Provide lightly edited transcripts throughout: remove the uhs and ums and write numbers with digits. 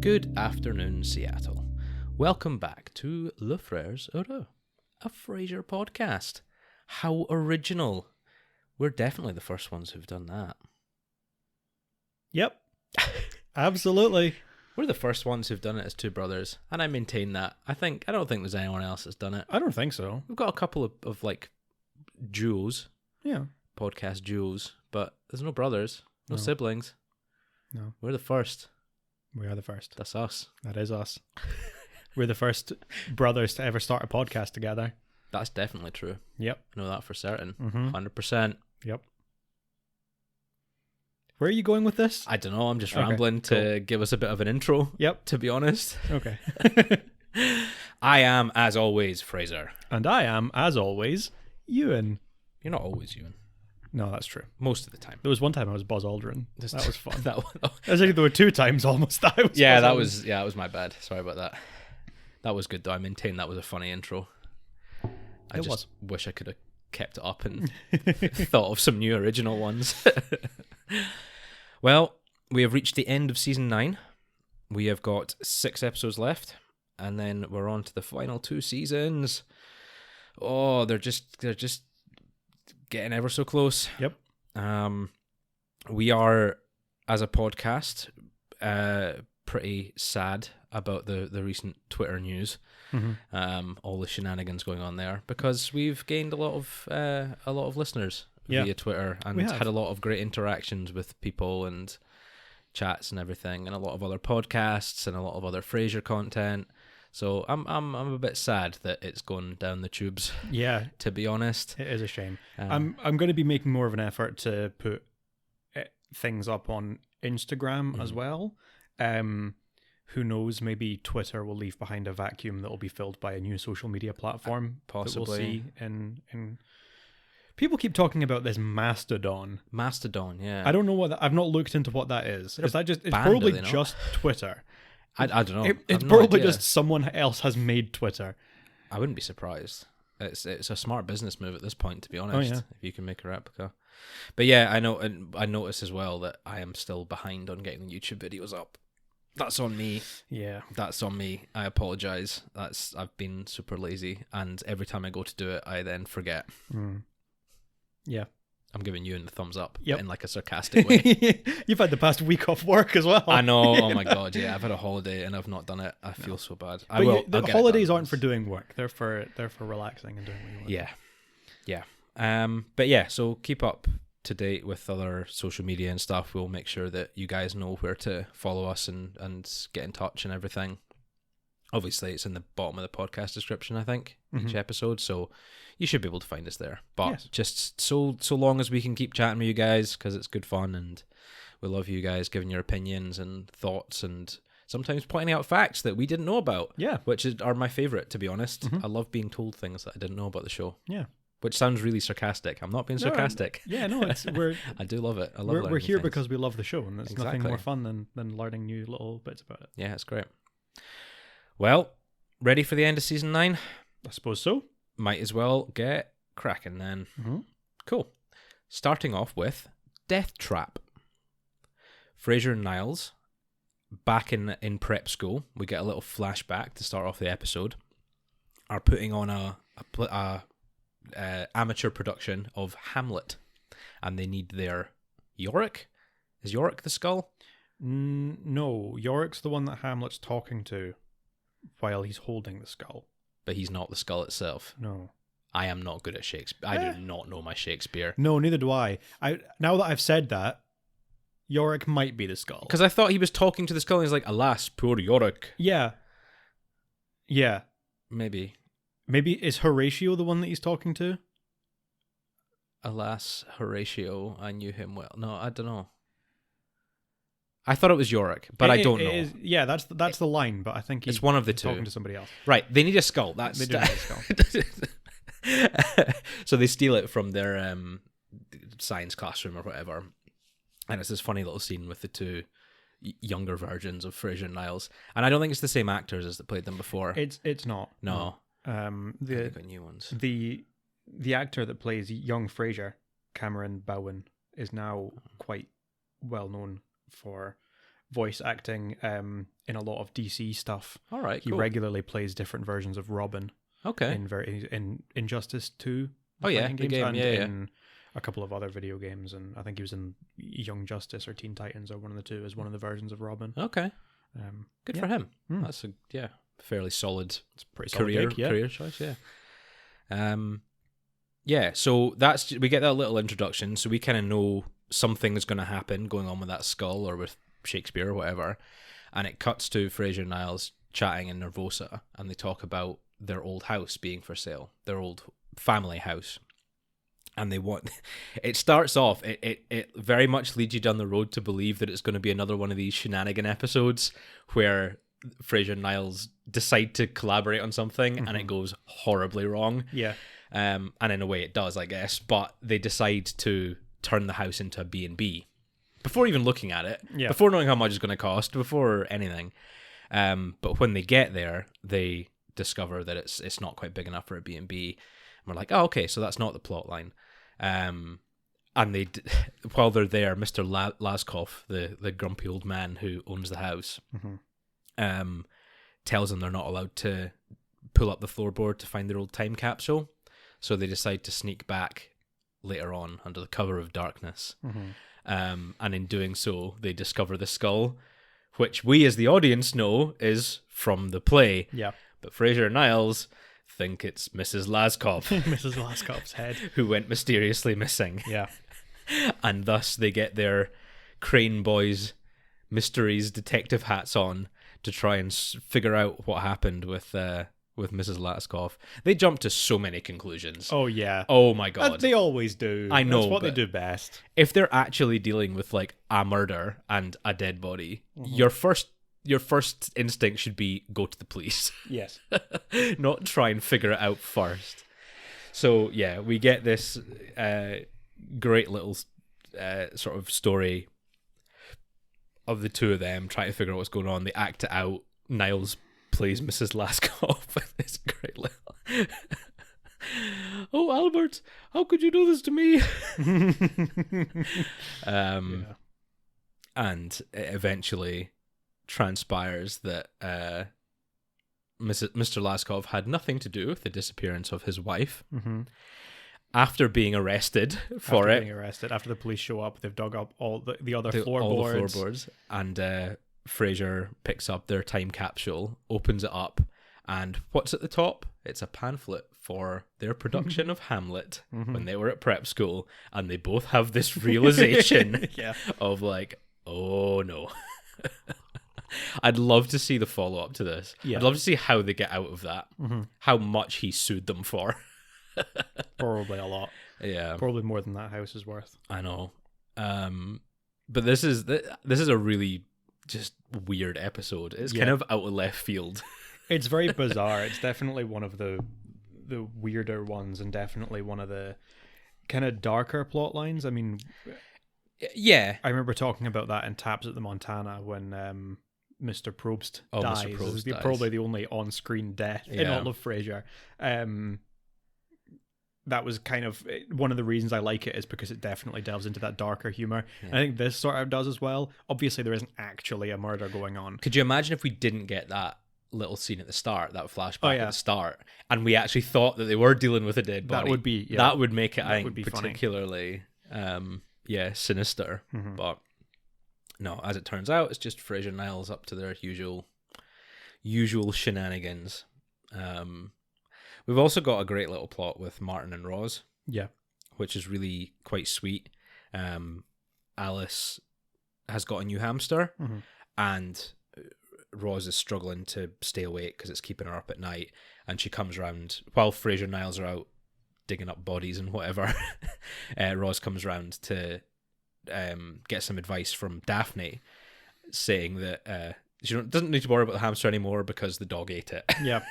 Good afternoon, Seattle. Welcome back to Le Freres Heureux, a Frasier podcast. How original. We're definitely the first ones who've done that. Yep. Absolutely. We're the first ones who've done it as two brothers, and I maintain that. I don't think there's anyone else that's done it. I don't think so. We've got a couple of like duos, Yeah. podcast duos, but there's no brothers, no siblings. No. We're the first. We are the first. That's us. That is us. We're the first brothers to ever start a podcast together. That's definitely true. Yep. I know that for certain. 100%. 100%. Yep. Where are you going with this? I don't know. I'm just rambling to give us a bit of an intro. Yep. To be honest. Okay. I am, as always, Fraser. And I am, as always, Ewan. You're not always Ewan. No, that's true. Most of the time. There was one time I was Buzz Aldrin. That was fun. There were two times almost that I was yeah, Buzz that was my bad. Sorry about that. That was good though. I maintain that was a funny intro. I just wish I could have kept it up and thought of some new original ones. Well, we have reached the end of season 9. We have got 6 episodes left, and then we're on to the final 2 seasons. Oh, they're just getting ever so close. Yep. We are, as a podcast, pretty sad about the recent Twitter news. All the shenanigans going on there, because we've gained a lot of listeners via Twitter, and had a lot of great interactions with people and chats and everything, and a lot of other podcasts and a lot of other Frasier content. So I'm a bit sad that it's gone down the tubes. Yeah, to be honest, it is a shame. I'm going to be making more of an effort to put things up on Instagram as well. Who knows? Maybe Twitter will leave behind a vacuum that will be filled by a new social media platform. Possibly. That we'll see in. People keep talking about this Mastodon. Mastodon, yeah. I don't know what I've not looked into what that is. Is that just? It's band, probably just Twitter. I don't know. It's probably just someone else has made Twitter. I wouldn't be surprised. It's a smart business move at this point, to be honest. If you can make a replica. But yeah, I know. And I notice as well that I am still behind on getting the YouTube videos up. That's on me. Yeah, that's on me. I apologize. I've been super lazy, and every time I go to do it, I then forget. Yeah. I'm giving you the thumbs up in like a sarcastic way. You've had the past week off work as well. I know. Oh my god, yeah. I've had a holiday and I've not done it. I feel so bad. The holidays aren't for doing work. They're for relaxing and doing what you want. Yeah. But yeah, so keep up to date with other social media and stuff. We'll make sure that you guys know where to follow us and get in touch and everything. Obviously, it's in the bottom of the podcast description, I think, each episode, so you should be able to find us there. But just so long as we can keep chatting with you guys, because it's good fun, and we love you guys giving your opinions and thoughts, and sometimes pointing out facts that we didn't know about, which are my favourite, to be honest. I love being told things that I didn't know about the show. Yeah. Which sounds really sarcastic. I'm not being sarcastic. I do love it. We're here because we love the show, and there's nothing more fun than learning new little bits about it. Yeah, it's great. Well, ready for the end of season 9? I suppose so. Might as well get cracking then. Cool. Starting off with Deathtrap. Frasier and Niles, back in prep school, we get a little flashback to start off the episode, are putting on a amateur production of Hamlet, and they need their Yorick. Is Yorick the skull? No, Yorick's the one that Hamlet's talking to while he's holding the skull. But he's not the skull itself. No. I am not good at Shakespeare. I do not know my Shakespeare. No, neither do I. Now that I've said that, Yorick might be the skull. Because I thought he was talking to the skull and he's like, alas, poor Yorick. Yeah. Yeah. Maybe is Horatio the one that he's talking to? Alas, Horatio, I knew him well. No, I don't know. I thought it was Yorick, but I don't know. That's the line, but I think it's one of the two. Talking to somebody else. Right, they need a skull. They do need a skull. So they steal it from their science classroom or whatever, and it's this funny little scene with the two younger versions of Frasier and Niles, and I don't think it's the same actors as that played them before. It's not. No. They've got new ones. The actor that plays young Frasier, Cameron Bowen, is now quite well known for voice acting in a lot of DC stuff. All right, He cool. regularly plays different versions of Robin. Okay. In Injustice 2. Oh yeah, fighting the games, game. and Yeah, yeah. in a couple of other video games, and I think he was in Young Justice or Teen Titans or one of the two as one of the versions of Robin. Okay. Good for him. Mm. That's a fairly solid It's a pretty solid gig, career choice. Yeah. So we get that little introduction, so we kind of know something is going to happen going on with that skull or with Shakespeare or whatever, and it cuts to Frasier and Niles chatting in Nervosa, and they talk about their old house being for sale, their old family house. And they want, it starts off, it very much leads you down the road to believe that it's going to be another one of these shenanigan episodes where Frasier and Niles decide to collaborate on something and it goes horribly wrong. Yeah. And in a way it does, I guess, but they decide to turn the house into a B&B before even looking at it, before knowing how much it's going to cost, before anything. But when they get there, they discover that it's not quite big enough for a B&B. And we're like, oh, okay, so that's not the plot line. And they, while they're there, Mr. Laskov, the grumpy old man who owns the house, tells them they're not allowed to pull up the floorboard to find their old time capsule. So they decide to sneak back later on under the cover of darkness. And in doing so, they discover the skull, which we as the audience know is from the play. Yeah. But Frasier and Niles think it's Mrs. Laskov. Mrs. Laskov's head. Who went mysteriously missing. Yeah. And thus they get their Crane Boys Mysteries detective hats on to try and figure out what happened with Mrs. Laskov. They jump to so many conclusions. Oh, yeah. Oh, my God. They always do. I know, That's what they but do best. If they're actually dealing with, like, a murder and a dead body, your first instinct should be go to the police. Yes. Not try and figure it out first. So, yeah, we get this great little sort of story of the two of them trying to figure out what's going on. They act it out. Niles plays Mrs. Laskov with this great little... Oh, Albert, how could you do this to me? And it eventually transpires that Mr. Laskov had nothing to do with the disappearance of his wife. After being arrested for it. After the police show up, they've dug up all the other All the floorboards. floorboards. And Frasier picks up their time capsule, opens it up, and what's at the top? It's a pamphlet for their production of Hamlet when they were at prep school, and they both have this realization of like, oh no. I'd love to see the follow-up to this. I'd love to see how they get out of that. How much he sued them for. Probably a lot. Yeah. Probably more than that house is worth. I know. But this is a really just weird episode. It's kind of out of left field. It's very bizarre. It's definitely one of the weirder ones, and definitely one of the kind of darker plot lines. I mean, yeah, I remember talking about that in Taps at the Montana when Mr. Probst dies. Mr. Probst dies. Probably the only on-screen death in all of Frasier. That was kind of one of the reasons I like it, is because it definitely delves into that darker humor. Yeah. I think this sort of does as well. Obviously, there isn't actually a murder going on. Could you imagine if we didn't get that little scene at the start, that flashback at the start, and we actually thought that they were dealing with a dead body? That would be that would make it, I think, be particularly sinister. But no, as it turns out, it's just Frasier and Niles up to their usual shenanigans. We've also got a great little plot with Martin and Roz. Yeah. Which is really quite sweet. Alice has got a new hamster, and Roz is struggling to stay awake because it's keeping her up at night. And she comes round while Frasier and Niles are out digging up bodies and whatever. Roz comes round to get some advice from Daphne, saying that she doesn't need to worry about the hamster anymore because the dog ate it. Yeah.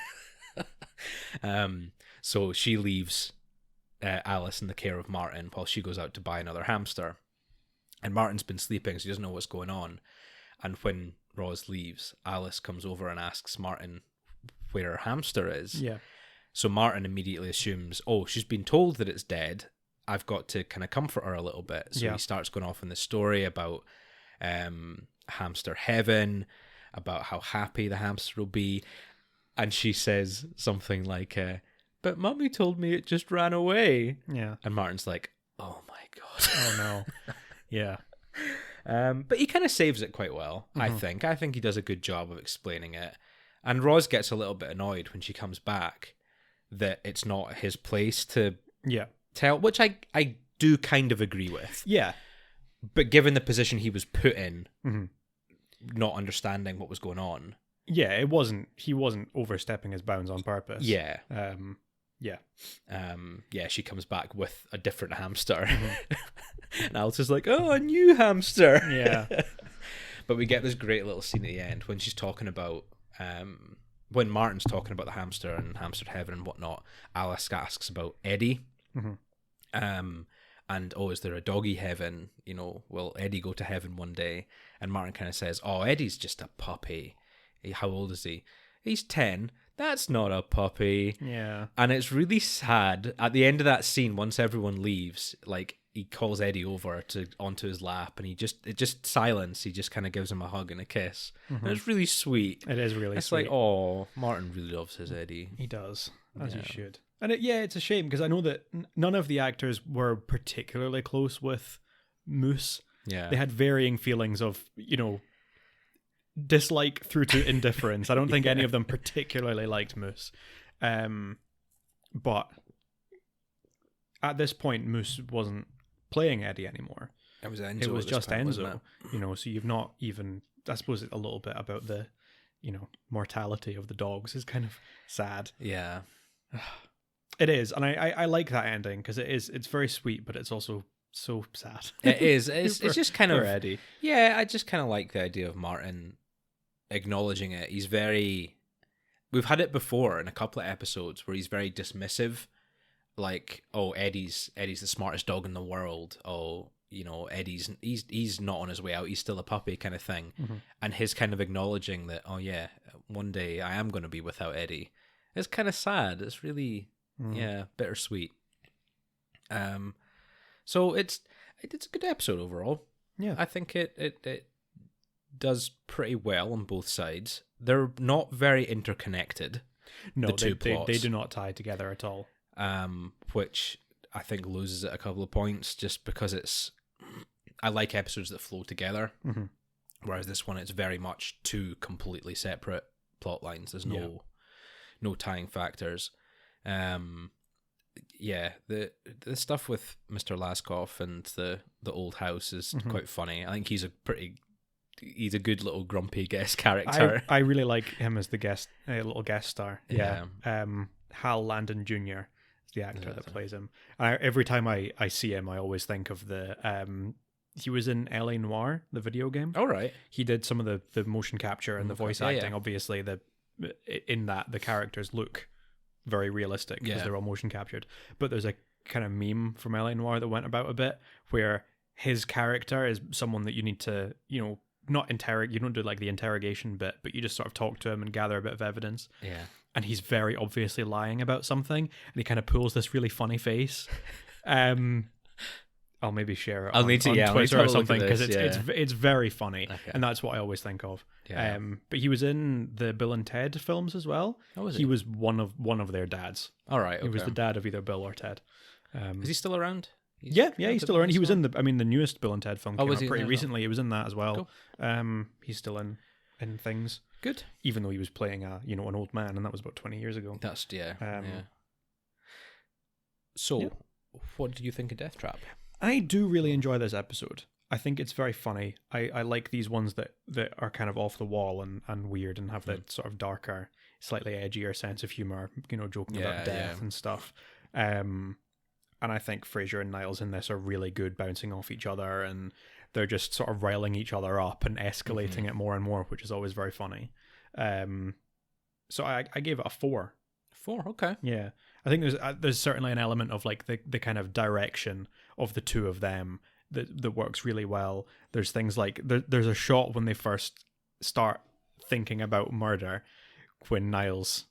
So she leaves Alice in the care of Martin while she goes out to buy another hamster. And Martin's been sleeping, so he doesn't know what's going on. And when Roz leaves, Alice comes over and asks Martin where her hamster is. Yeah. So Martin immediately assumes, oh, she's been told that it's dead. I've got to kind of comfort her a little bit. So he starts going off in the story about hamster heaven, about how happy the hamster will be. And she says something like, but Mummy told me it just ran away. Yeah. And Martin's like, oh my God. Oh no. Yeah. But he kind of saves it quite well, I think. I think he does a good job of explaining it. And Roz gets a little bit annoyed when she comes back that it's not his place to tell, which I do kind of agree with. Yeah. But given the position he was put in, not understanding what was going on. Yeah, he wasn't overstepping his bounds on purpose. Yeah. Yeah. She comes back with a different hamster. And Alice is like, oh, a new hamster. Yeah. But we get this great little scene at the end when she's talking about, when Martin's talking about the hamster and hamster heaven and whatnot, Alice asks about Eddie. And, is there a doggy heaven? You know, will Eddie go to heaven one day? And Martin kind of says, oh, Eddie's just a puppy. How old is he? He's 10. That's not a puppy. Yeah. And it's really sad. At the end of that scene, once everyone leaves, like, he calls Eddie over onto his lap, and it just silence. He just kind of gives him a hug and a kiss. And it's really sweet. It is really it's sweet. It's like, oh, Martin really loves his Eddie. He does, as he should. And it's a shame, because I know that none of the actors were particularly close with Moose. Yeah. They had varying feelings of, dislike through to indifference. I don't think any of them particularly liked Moose. But at this point, Moose wasn't playing Eddie anymore. It was Enzo. It was just point, Enzo. So you've not even, I suppose a little bit about the, mortality of the dogs is kind of sad. Yeah. It is. And I like that ending, because it's very sweet, but it's also so sad. It is. It's just kind of Eddie. Yeah, I just kind of like the idea of Martin acknowledging it. He's very. We've had it before in a couple of episodes where he's very dismissive, like, oh, Eddie's the smartest dog in the world. Oh, Eddie's he's not on his way out. He's still a puppy, kind of thing. And his kind of acknowledging that, oh yeah, one day I am going to be without Eddie. It's kind of sad. It's really bittersweet. So it's a good episode overall. Yeah, I think it does pretty well on both sides. They're not very interconnected. No, the two plots. They do not tie together at all. Which I think loses it a couple of points, just because I like episodes that flow together. Whereas this one, it's very much two completely separate plot lines. There's no tying factors. The stuff with Mr. Laskoff and the old house is quite funny. I think he's a good little grumpy guest character. I really like him as the little guest star. Yeah. Hal Landon Jr. is the actor that plays him. Every time I see him, I always think of he was in L.A. Noire, the video game. All right. He did some of the motion capture and the voice acting. Obviously, in that the characters look very realistic because they're all motion captured. But there's a kind of meme from L.A. Noire that went about a bit where his character is someone that you need to, not interrogate. You don't do like the interrogation bit, but you just sort of talk to him and gather a bit of evidence. Yeah. And he's very obviously lying about something, and he kind of pulls this really funny face. I'll maybe share it on Twitter or something, because it's very funny, and that's what I always think of. Yeah. But he was in the Bill and Ted films as well. Oh, was he? He was one of their dads. All right, okay. He was the dad of either Bill or Ted. Is he still around? He's still around. He was in the newest Bill and Ted film came out pretty recently. He was in that as well. Cool. He's still in things. Good. Even though he was playing an old man, and that was about 20 years ago. That's So, what do you think of Deathtrap? I do really enjoy this episode. I think it's very funny. I like these ones that are kind of off the wall and weird and have that sort of darker, slightly edgier sense of humor, joking about death and stuff. And I think Frasier and Niles in this are really good bouncing off each other, and they're just sort of riling each other up and escalating it more and more, which is always very funny. So I gave it a 4. 4, okay. Yeah. I think there's certainly an element of like the kind of direction of the two of them that works really well. There's things like there's a shot when they first start thinking about murder, when Niles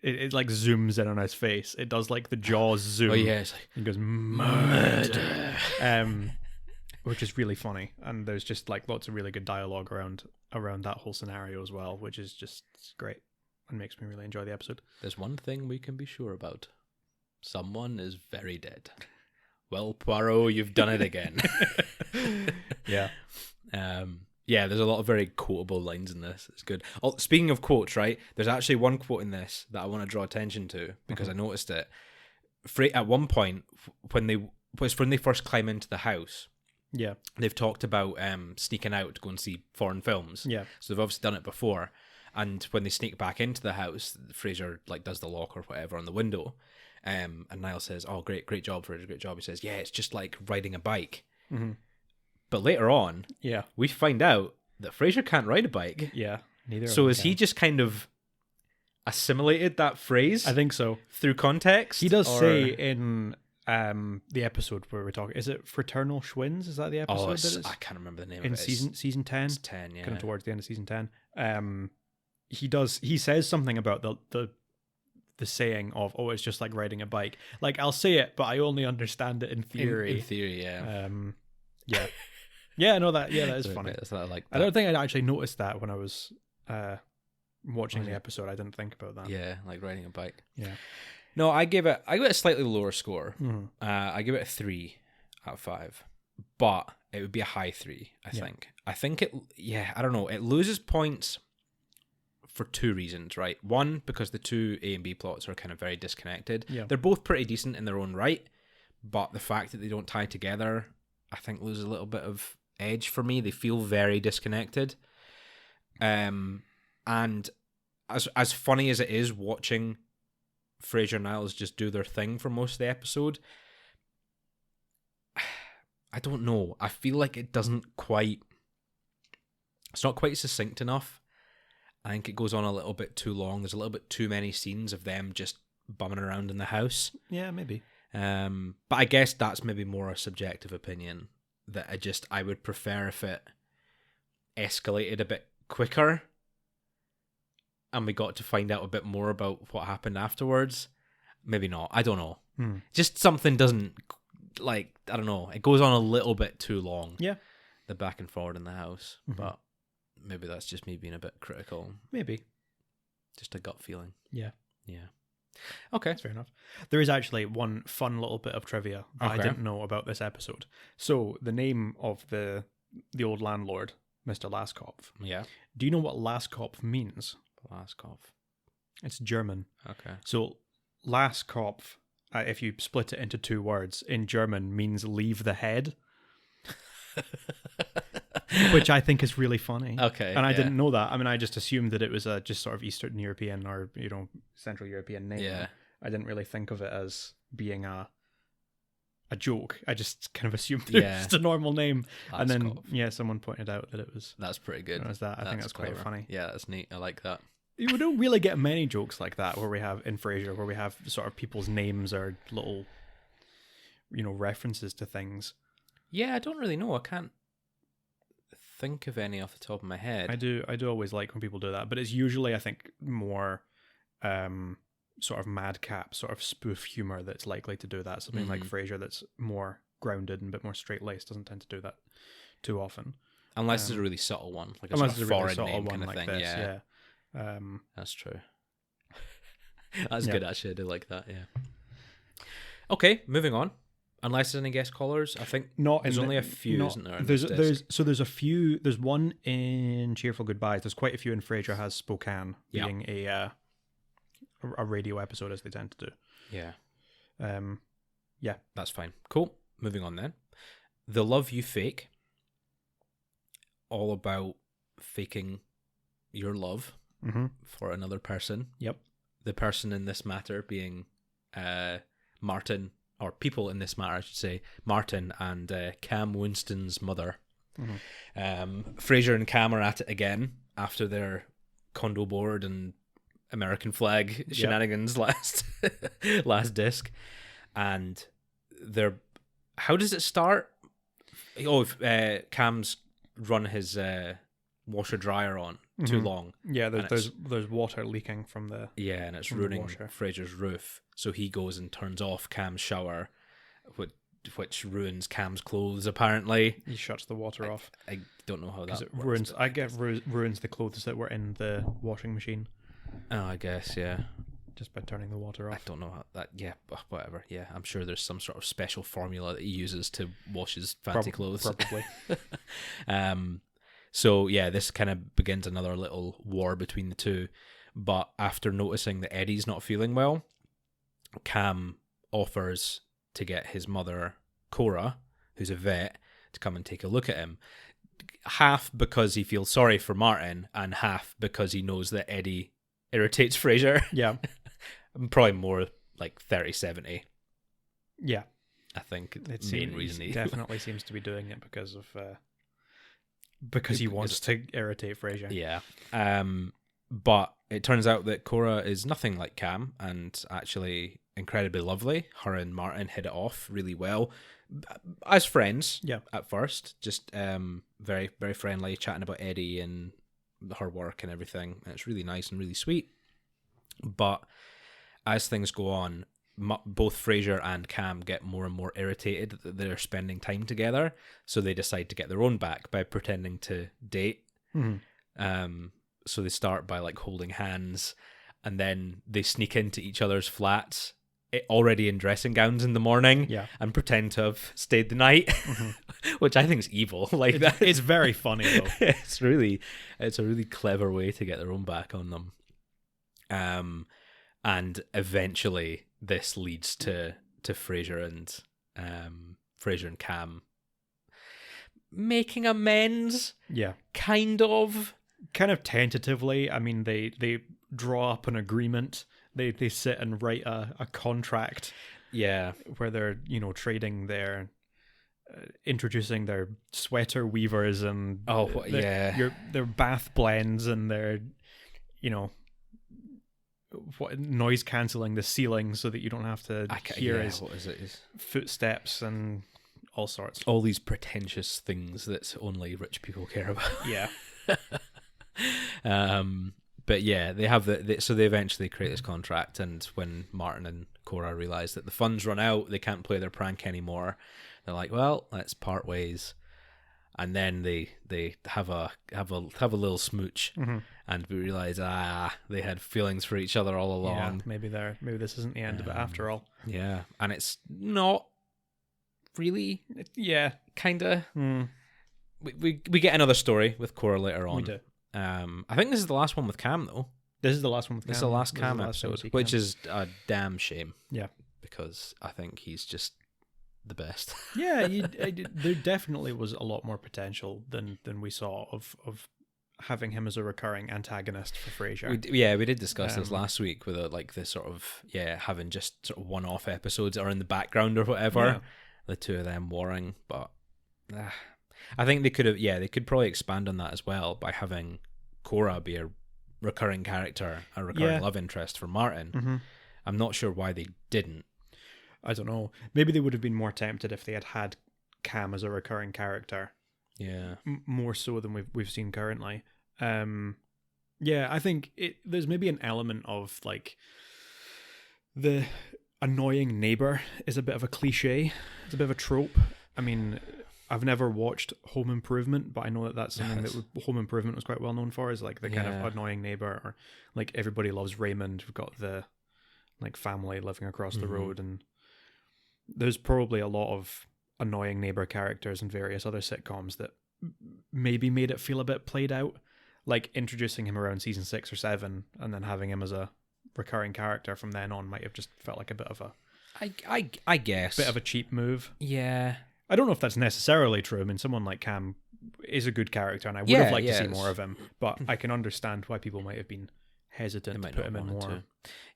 it like zooms in on his face. It does like the Jaws zoom. Oh yeah, it's like, and goes murder. which is really funny. And there's just like lots of really good dialogue around that whole scenario as well, which is just great and makes me really enjoy the episode. There's one thing we can be sure about. Someone is very dead. Well, Poirot, you've done it again. Yeah. Yeah, there's a lot of very quotable lines in this. It's good. Oh, speaking of quotes, right? There's actually one quote in this that I want to draw attention to because I noticed it. At one point, when they first climb into the house, Yeah. they've talked about sneaking out to go and see foreign films. Yeah. So they've obviously done it before. And when they sneak back into the house, Frasier like does the lock or whatever on the window. And Niles says, "Oh, great job, Frasier, great job." He says, "Yeah, it's just like riding a bike." Mm-hmm. But later on, Yeah. we find out that Frasier can't ride a bike. Yeah. Neither. So of is them he can. just kind of assimilated that phrase I think so. through context? He does or... say in the episode where we're talking, is it Fraternal Schwins? Is that the episode? Oh, that is? I can't remember the name In of it. season 10. It's 10, yeah. Kind of towards the end of season 10. He says something about the saying of, oh, it's just like riding a bike. Like, I'll say it, but I only understand it in theory. In theory, yeah. Yeah. Yeah, no, that is funny. I like that. I don't think I'd actually noticed that when I was watching the episode. I didn't think about that. Yeah, like riding a bike. Yeah. No, I give it a slightly lower score. Mhm. I give it a 3 out of 5. But it would be a high 3, I think. I think I don't know. It loses points for two reasons, right? One, because the two A and B plots are kind of very disconnected. Yeah. They're both pretty decent in their own right, but the fact that they don't tie together, I think loses a little bit of edge for me. They feel very disconnected. And as funny as it is watching Frasier and Niles just do their thing for most of the episode, I don't know. I feel like it's not quite succinct enough. I think it goes on a little bit too long. There's a little bit too many scenes of them just bumming around in the house. Yeah, maybe. But I guess that's maybe more a subjective opinion, that I would prefer if it escalated a bit quicker and we got to find out a bit more about what happened afterwards. Maybe not. I don't know. Just something doesn't, like, I don't know. It goes on a little bit too long. Yeah. The back and forward in the house. But maybe that's just me being a bit critical. Maybe. Just a gut feeling. Yeah. Yeah. Okay. That's fair enough. There is actually one fun little bit of trivia that I didn't know about this episode. So the name of the old landlord, Mr. Laskopf. Yeah. Do you know what Laskopf means? Laskopf. It's German. Okay. So Laskopf, if you split it into two words, in German means leave the head. Which I think is really funny. Okay. And I didn't know that. I mean, I just assumed that it was a just sort of Eastern European or, Central European name. Yeah. I didn't really think of it as being a joke. I just kind of assumed it was just a normal name. And then, someone pointed out that it was... That's pretty good. It was that. I think that's quite funny. Yeah, that's neat. I like that. We don't really get many jokes like that where we have, in Frasier, where we have sort of people's names or little, references to things. Yeah, I don't really know. I can't think of any off the top of my head. I do always like when people do that, but it's usually, I think, more sort of madcap, sort of spoof humor that's likely to do that. Something like Frasier that's more grounded and a bit more straight-laced doesn't tend to do that too often. Unless it's a really subtle one, like unless a it's a foreign really subtle name one kind of like thing. this, Yeah. That's true. That's good, actually. I do like that, yeah. Okay, moving on. Unless there's any guest callers, I think there's only a few, isn't there? There's a few. There's one in Cheerful Goodbyes. There's quite a few in Frasier Has Spokane, being a radio episode, as they tend to do. Yeah. Yeah. That's fine. Cool. Moving on then. The Love You Fake. All about faking your love for another person. Yep. The person in this matter being Martin, or people in this matter, I should say, Martin and Cam Winston's mother. Frasier and Cam are at it again after their condo board and American flag shenanigans last disc. And how does it start? Oh, Cam's run his washer dryer on too long. Yeah, there's water leaking from the and it's ruining Frasier's roof. So he goes and turns off Cam's shower, which ruins Cam's clothes. Apparently, He shuts the water off. I don't know how Because that it works, ruins. but I get ruins the clothes that were in the washing machine Oh, I guess, yeah. just by turning the water I off. don't know how that. Yeah, whatever. Yeah, I'm sure there's some sort of special formula that he uses to wash his fancy clothes. Probably. So yeah, this kind of begins another little war between the two. But after noticing that Eddie's not feeling well, Cam offers to get his mother, Cora, who's a vet, to come and take a look at him. Half because he feels sorry for Martin, and half because he knows that Eddie irritates Frasier. Yeah. Probably more like 30-70. Yeah. I think It the main reason he definitely seems to be doing it because he wants to irritate Frasier. Yeah. But it turns out that Cora is nothing like Cam and actually incredibly lovely. Her and Martin hit it off really well as friends. Yeah. At first, just very, very friendly, chatting about Eddie and her work and everything. And it's really nice and really sweet. But as things go on, both Frasier and Cam get more and more irritated that they're spending time together, so they decide to get their own back by pretending to date. Mm-hmm. So they start by like holding hands, and then they sneak into each other's flats, already in dressing gowns in the morning, Yeah. and pretend to have stayed the night, which I think is evil. Like that, It's very funny though. it's a really clever way to get their own back on them. And eventually this leads to Frasier and Cam making amends. Yeah. Kind of Tentatively. I mean, they draw up an agreement. They sit and write a contract. Yeah. Where they're trading their introducing their sweater weavers and their bath blends and their noise cancelling the ceiling so that you don't have to hear his footsteps and all sorts. All these pretentious things that only rich people care about. Yeah. But yeah, they have so they eventually create this contract, and when Martin and Cora realize that the funds run out, they can't play their prank anymore. They're like, well, let's part ways. And then they have a little smooch, and we realize they had feelings for each other all along. Yeah, maybe this isn't the end of it after all. Yeah, and it's not really. Yeah, kind of. We get another story with Cora later on. We do. I think this is the last one with Cam though. This is the last one with Cam. This is the last Cam episode, which is a damn shame. Yeah, because I think he's just the best. Yeah, there definitely was a lot more potential than we saw of having him as a recurring antagonist for Frasier. We did discuss this last week with this sort of having just sort of one-off episodes or in the background or whatever, the two of them warring. But I think they could probably expand on that as well by having Cora be a recurring character, a recurring love interest for Martin. Mm-hmm. I'm not sure why they didn't. I don't know. Maybe they would have been more tempted if they had Cam as a recurring character. Yeah, more so than we've seen currently. I think there's maybe an element of like the annoying neighbor is a bit of a cliche. It's a bit of a trope. I mean, I've never watched Home Improvement, but I know that that's something that Home Improvement was quite well known for, is like the kind of annoying neighbor, or like Everybody Loves Raymond. We've got the like family living across the road, and there's probably a lot of annoying neighbor characters in various other sitcoms that maybe made it feel a bit played out, like introducing him around season 6 or 7 and then having him as a recurring character from then on might have just felt like a bit of a I guess bit of a cheap move. Yeah, I don't know if that's necessarily true. I mean, someone like Cam is a good character and I would have liked to see more of him, but I can understand why people might have been hesitant to put him in more.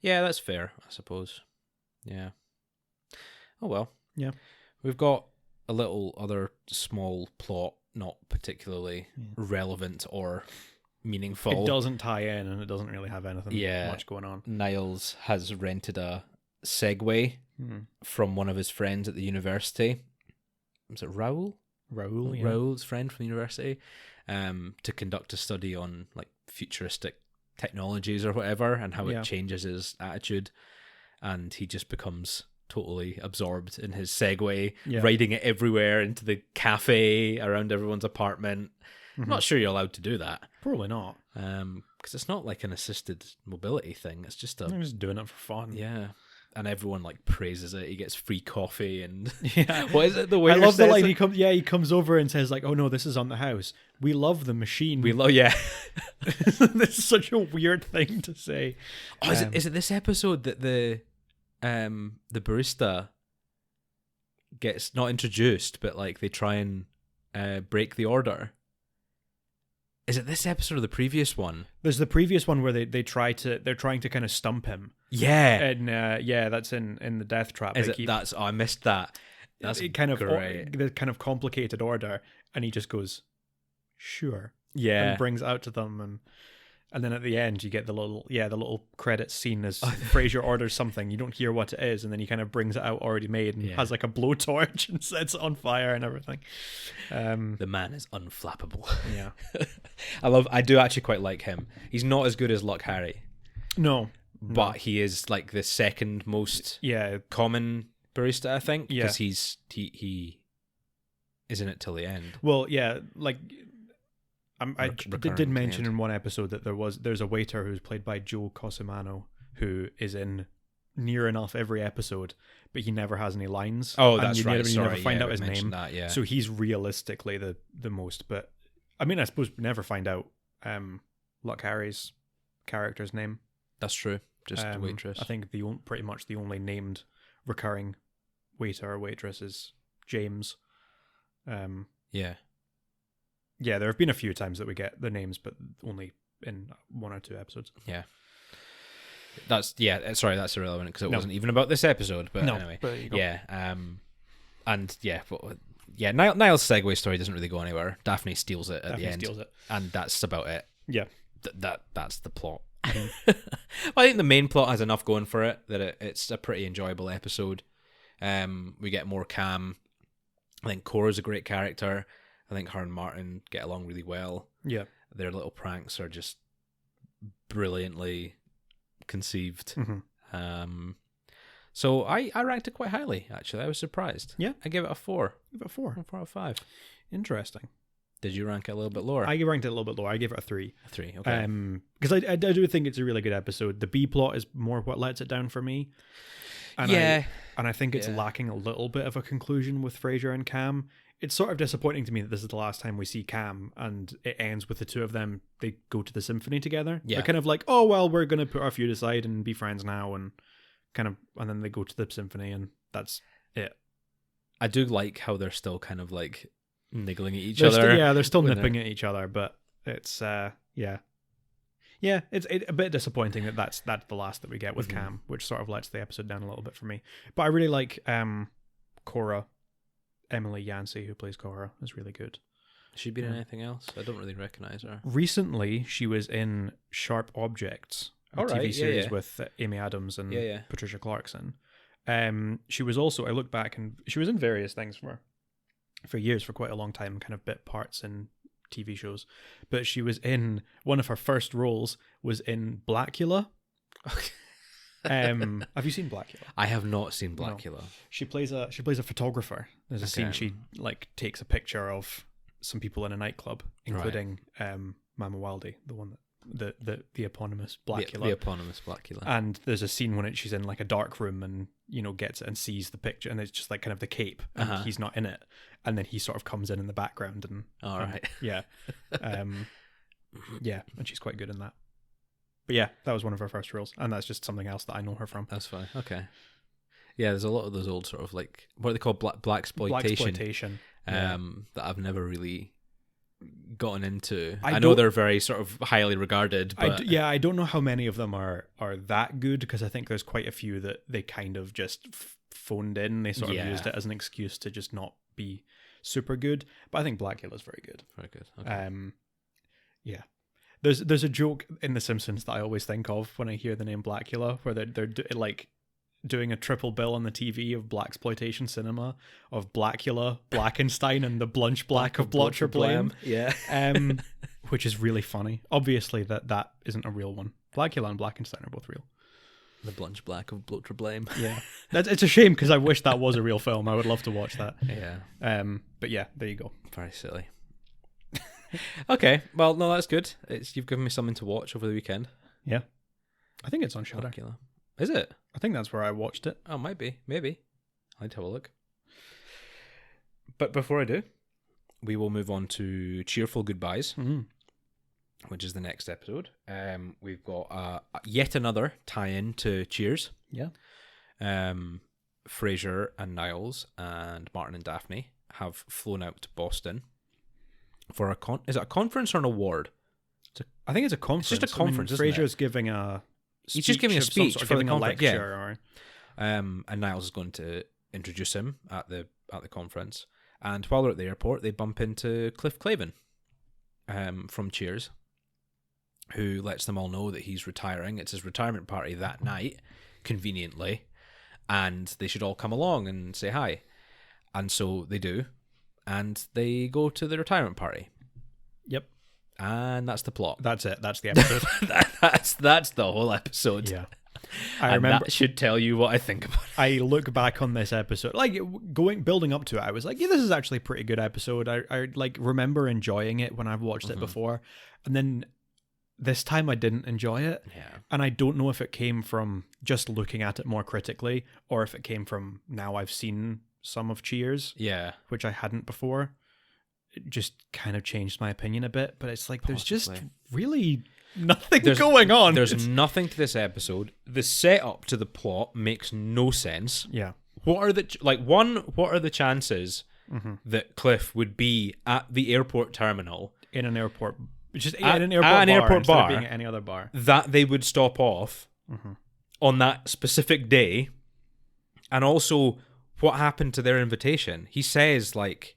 Yeah, that's fair, I suppose. Yeah. Oh well. Yeah. We've got a little other small plot, not particularly relevant or meaningful. It doesn't tie in and it doesn't really have anything much going on. Niles has rented a Segway from one of his friends at the university. Was it Raoul? Raoul, yeah. Raoul's friend from the university, to conduct a study on like futuristic technologies or whatever and how it changes his attitude. And he just becomes totally absorbed in his Segway, Yeah. riding it everywhere into the cafe around everyone's apartment. I'm not sure you're allowed to do that. Probably not. Because it's not like an assisted mobility thing. It's just I'm just doing it for fun. yeah. And everyone like praises it. He gets free coffee and Yeah. what is it? The I waiter love the says line. it? He comes over and says like, "Oh no, this is on the house. We love the machine." We love yeah. This is such a weird thing to say. Oh, is it this episode that the barista gets not introduced, but like they try and break the order? Is it this episode or the previous one? There's the previous one where they're trying to kind of stump him. Yeah, And that's in the Deathtrap. is Like, it? That's I missed that. That's it kind of great. the kind of complicated order, and he just goes, "Sure," Yeah, and brings it out to them, and then at the end you get the little credits scene as Frasier orders something. You don't hear what it is, and then he kind of brings it out already made and has like a blowtorch and sets it on fire and everything. the man is unflappable. Yeah. I do actually quite like him. He's not as good as Luck Harry, No. but he is like the second most Yeah. common barista, I think, Yeah. because he is in it till the end. Well, yeah, like I Recurrent did mention end. in one episode that there's a waiter who's played by Joe Cosimano who is in near enough every episode, but he never has any lines. Oh, and that's you right. Never, you Sorry, never find yeah, out we his mentioned name. that, yeah. So he's realistically the most. But I mean, I suppose we never find out Luck Harry's character's name. That's true. Just the waitress. I think pretty much the only named recurring waiter or waitress is James. Yeah. Yeah, there have been a few times that we get the names, but only in one or two episodes. Yeah. Sorry, that's irrelevant because it No. wasn't even about this episode. But anyway, but there you go. yeah. And yeah, but yeah. Niles' Segway story doesn't really go anywhere. Daphne steals it at the end, Steals it. and that's about it. Yeah. That's the plot. Well, I think the main plot has enough going for it that it's a pretty enjoyable episode. We get more Cam. I think Cora's a great character. I think her and Martin get along really well. Yeah. Their little pranks are just brilliantly conceived. Mm-hmm. So I ranked it quite highly, actually. I was surprised. Yeah. I gave it a 4. Give it a 4. 4 out of 5. Interesting. Did you rank it a little bit lower? I ranked it a little bit lower. I gave it a 3. A 3, okay. Because I do think it's a really good episode. The B plot is more what lets it down for me. And yeah. I think it's lacking a little bit of a conclusion with Frasier and Cam. It's sort of disappointing to me that this is the last time we see Cam, and it ends with the two of them. They go to the symphony together. Yeah. They're kind of like, oh well, we're gonna put our feud aside and be friends now, and then they go to the symphony, and that's it. I do like how they're still kind of like niggling at each other. They're still when nipping at each other, but it's it's a bit disappointing that that's the last that we get with Cam, which sort of lets the episode down a little bit for me. But I really like Cora. Emily Yancey, who plays Cora, is really good. Has she been in anything else? I don't really recognize her. Recently, she was in Sharp Objects, a TV series with Amy Adams and Patricia Clarkson. She was also, I look back, and she was in various things for years, for quite a long time, kind of bit parts in TV shows. But she was in, one of her first roles was in Blackula. Have you seen Blackula? I have not seen Blackula. No. She plays a photographer. There's a scene she like takes a picture of some people in a nightclub, including Mama Wildy, the one that the eponymous Blackula. The eponymous Blackula. And there's a scene when she's in like a dark room and gets it and sees the picture, and it's just like kind of the cape, and he's not in it, and then he sort of comes in the background and yeah, and she's quite good in that. But yeah, that was one of her first roles, and that's just something else that I know her from. That's fine. Okay. Yeah, there's a lot of those old sort of like, what are they called? Blaxploitation. That I've never really gotten into. I know they're very sort of highly regarded, but I don't know how many of them are that good, because I think there's quite a few that they kind of just phoned in. They sort of used it as an excuse to just not be super good. But I think Blackula's very good. Very good. Okay. Yeah. There's a joke in The Simpsons that I always think of when I hear the name Blackula, where they're like doing a triple bill on the TV of blaxploitation cinema of Blackula, Blackenstein, and the Blunch Black of Blotcher Blame. Yeah. Which is really funny. Obviously that isn't a real one. Blackula and Blackenstein are both real. The Blanche Black of Bloat to Blame. Yeah, it's a shame because I wish that was a real film. I would love to watch that. Yeah. But yeah, there you go. Very silly. Okay, well, no, that's good. You've given me something to watch over the weekend. Yeah, I think it's on Shudder. Dracula. Is it? I think that's where I watched it. Oh, might be. Maybe. I'd have a look. But before I do, we will move on to Cheerful Goodbyes, which is the next episode. We've got yet another tie-in to Cheers. Yeah. Frasier and Niles and Martin and Daphne have flown out to Boston for is it a conference or an award? I think it's a conference. It's just a conference, isn't it? Frasier's giving a speech. He's just giving a speech for giving the a conference, lecture. Yeah. And Niles is going to introduce him at the conference. And while they're at the airport, they bump into Cliff Clavin from Cheers, who lets them all know that he's retiring. It's his retirement party that night, conveniently, and they should all come along and say hi. And so they do, and they go to the retirement party. Yep. And that's the plot. That's it. That's the episode. that's the whole episode. Yeah. I remember. That should tell you what I think about it. I look back on this episode, like building up to it, I was like, yeah, this is actually a pretty good episode. I like remember enjoying it when I've watched it before. And then this time I didn't enjoy it. Yeah. And I don't know if it came from just looking at it more critically or if it came from now I've seen some of Cheers. Yeah. Which I hadn't before. It just kind of changed my opinion a bit. But it's like, there's just really nothing going on. There's nothing to this episode. The setup to the plot makes no sense. Yeah. What are the chances that Cliff would be at the airport terminal in an airport, just at an airport bar, being at any other bar, that they would stop off on that specific day? And also, what happened to their invitation? He says like,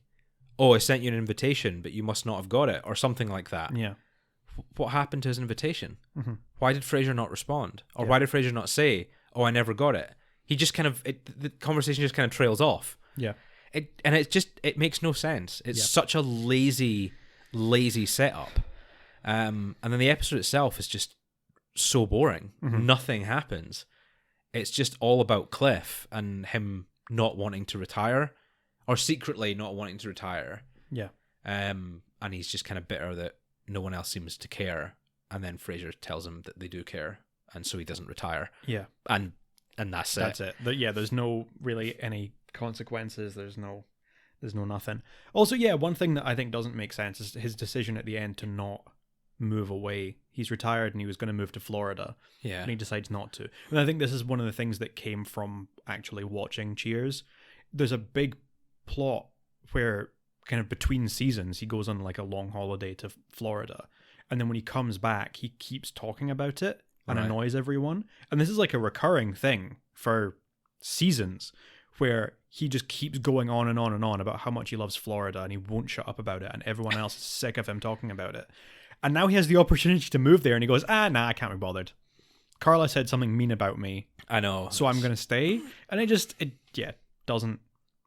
"Oh, I sent you an invitation, but you must not have got it," or something like that. Yeah. What happened to his invitation? Why did Frasier not respond? Or why did Frasier not say, "Oh, I never got it"? He just kind of, the conversation just kind of trails off. Yeah. It makes no sense. It's such a lazy setup. And then the episode itself is just so boring. Nothing happens. It's just all about Cliff and him not wanting to retire, or secretly not wanting to retire. Yeah. And he's just kind of bitter that no one else seems to care. And then Frasier tells him that they do care, and so he doesn't retire. Yeah. And that's it. That's it. There's no really any consequences. There's no nothing. Also, one thing that I think doesn't make sense is his decision at the end to not move away. He's retired and he was going to move to Florida. Yeah. And he decides not to. And I think this is one of the things that came from actually watching Cheers. There's a big plot where kind of between seasons he goes on like a long holiday to Florida, and then when he comes back he keeps talking about it and annoys everyone. And this is like a recurring thing for seasons, where he just keeps going on and on and on about how much he loves Florida, and he won't shut up about it, and everyone else is sick of him talking about it. And now he has the opportunity to move there, and he goes, I can't be bothered. Carla said something mean about me. I know. So I'm going to stay. And it doesn't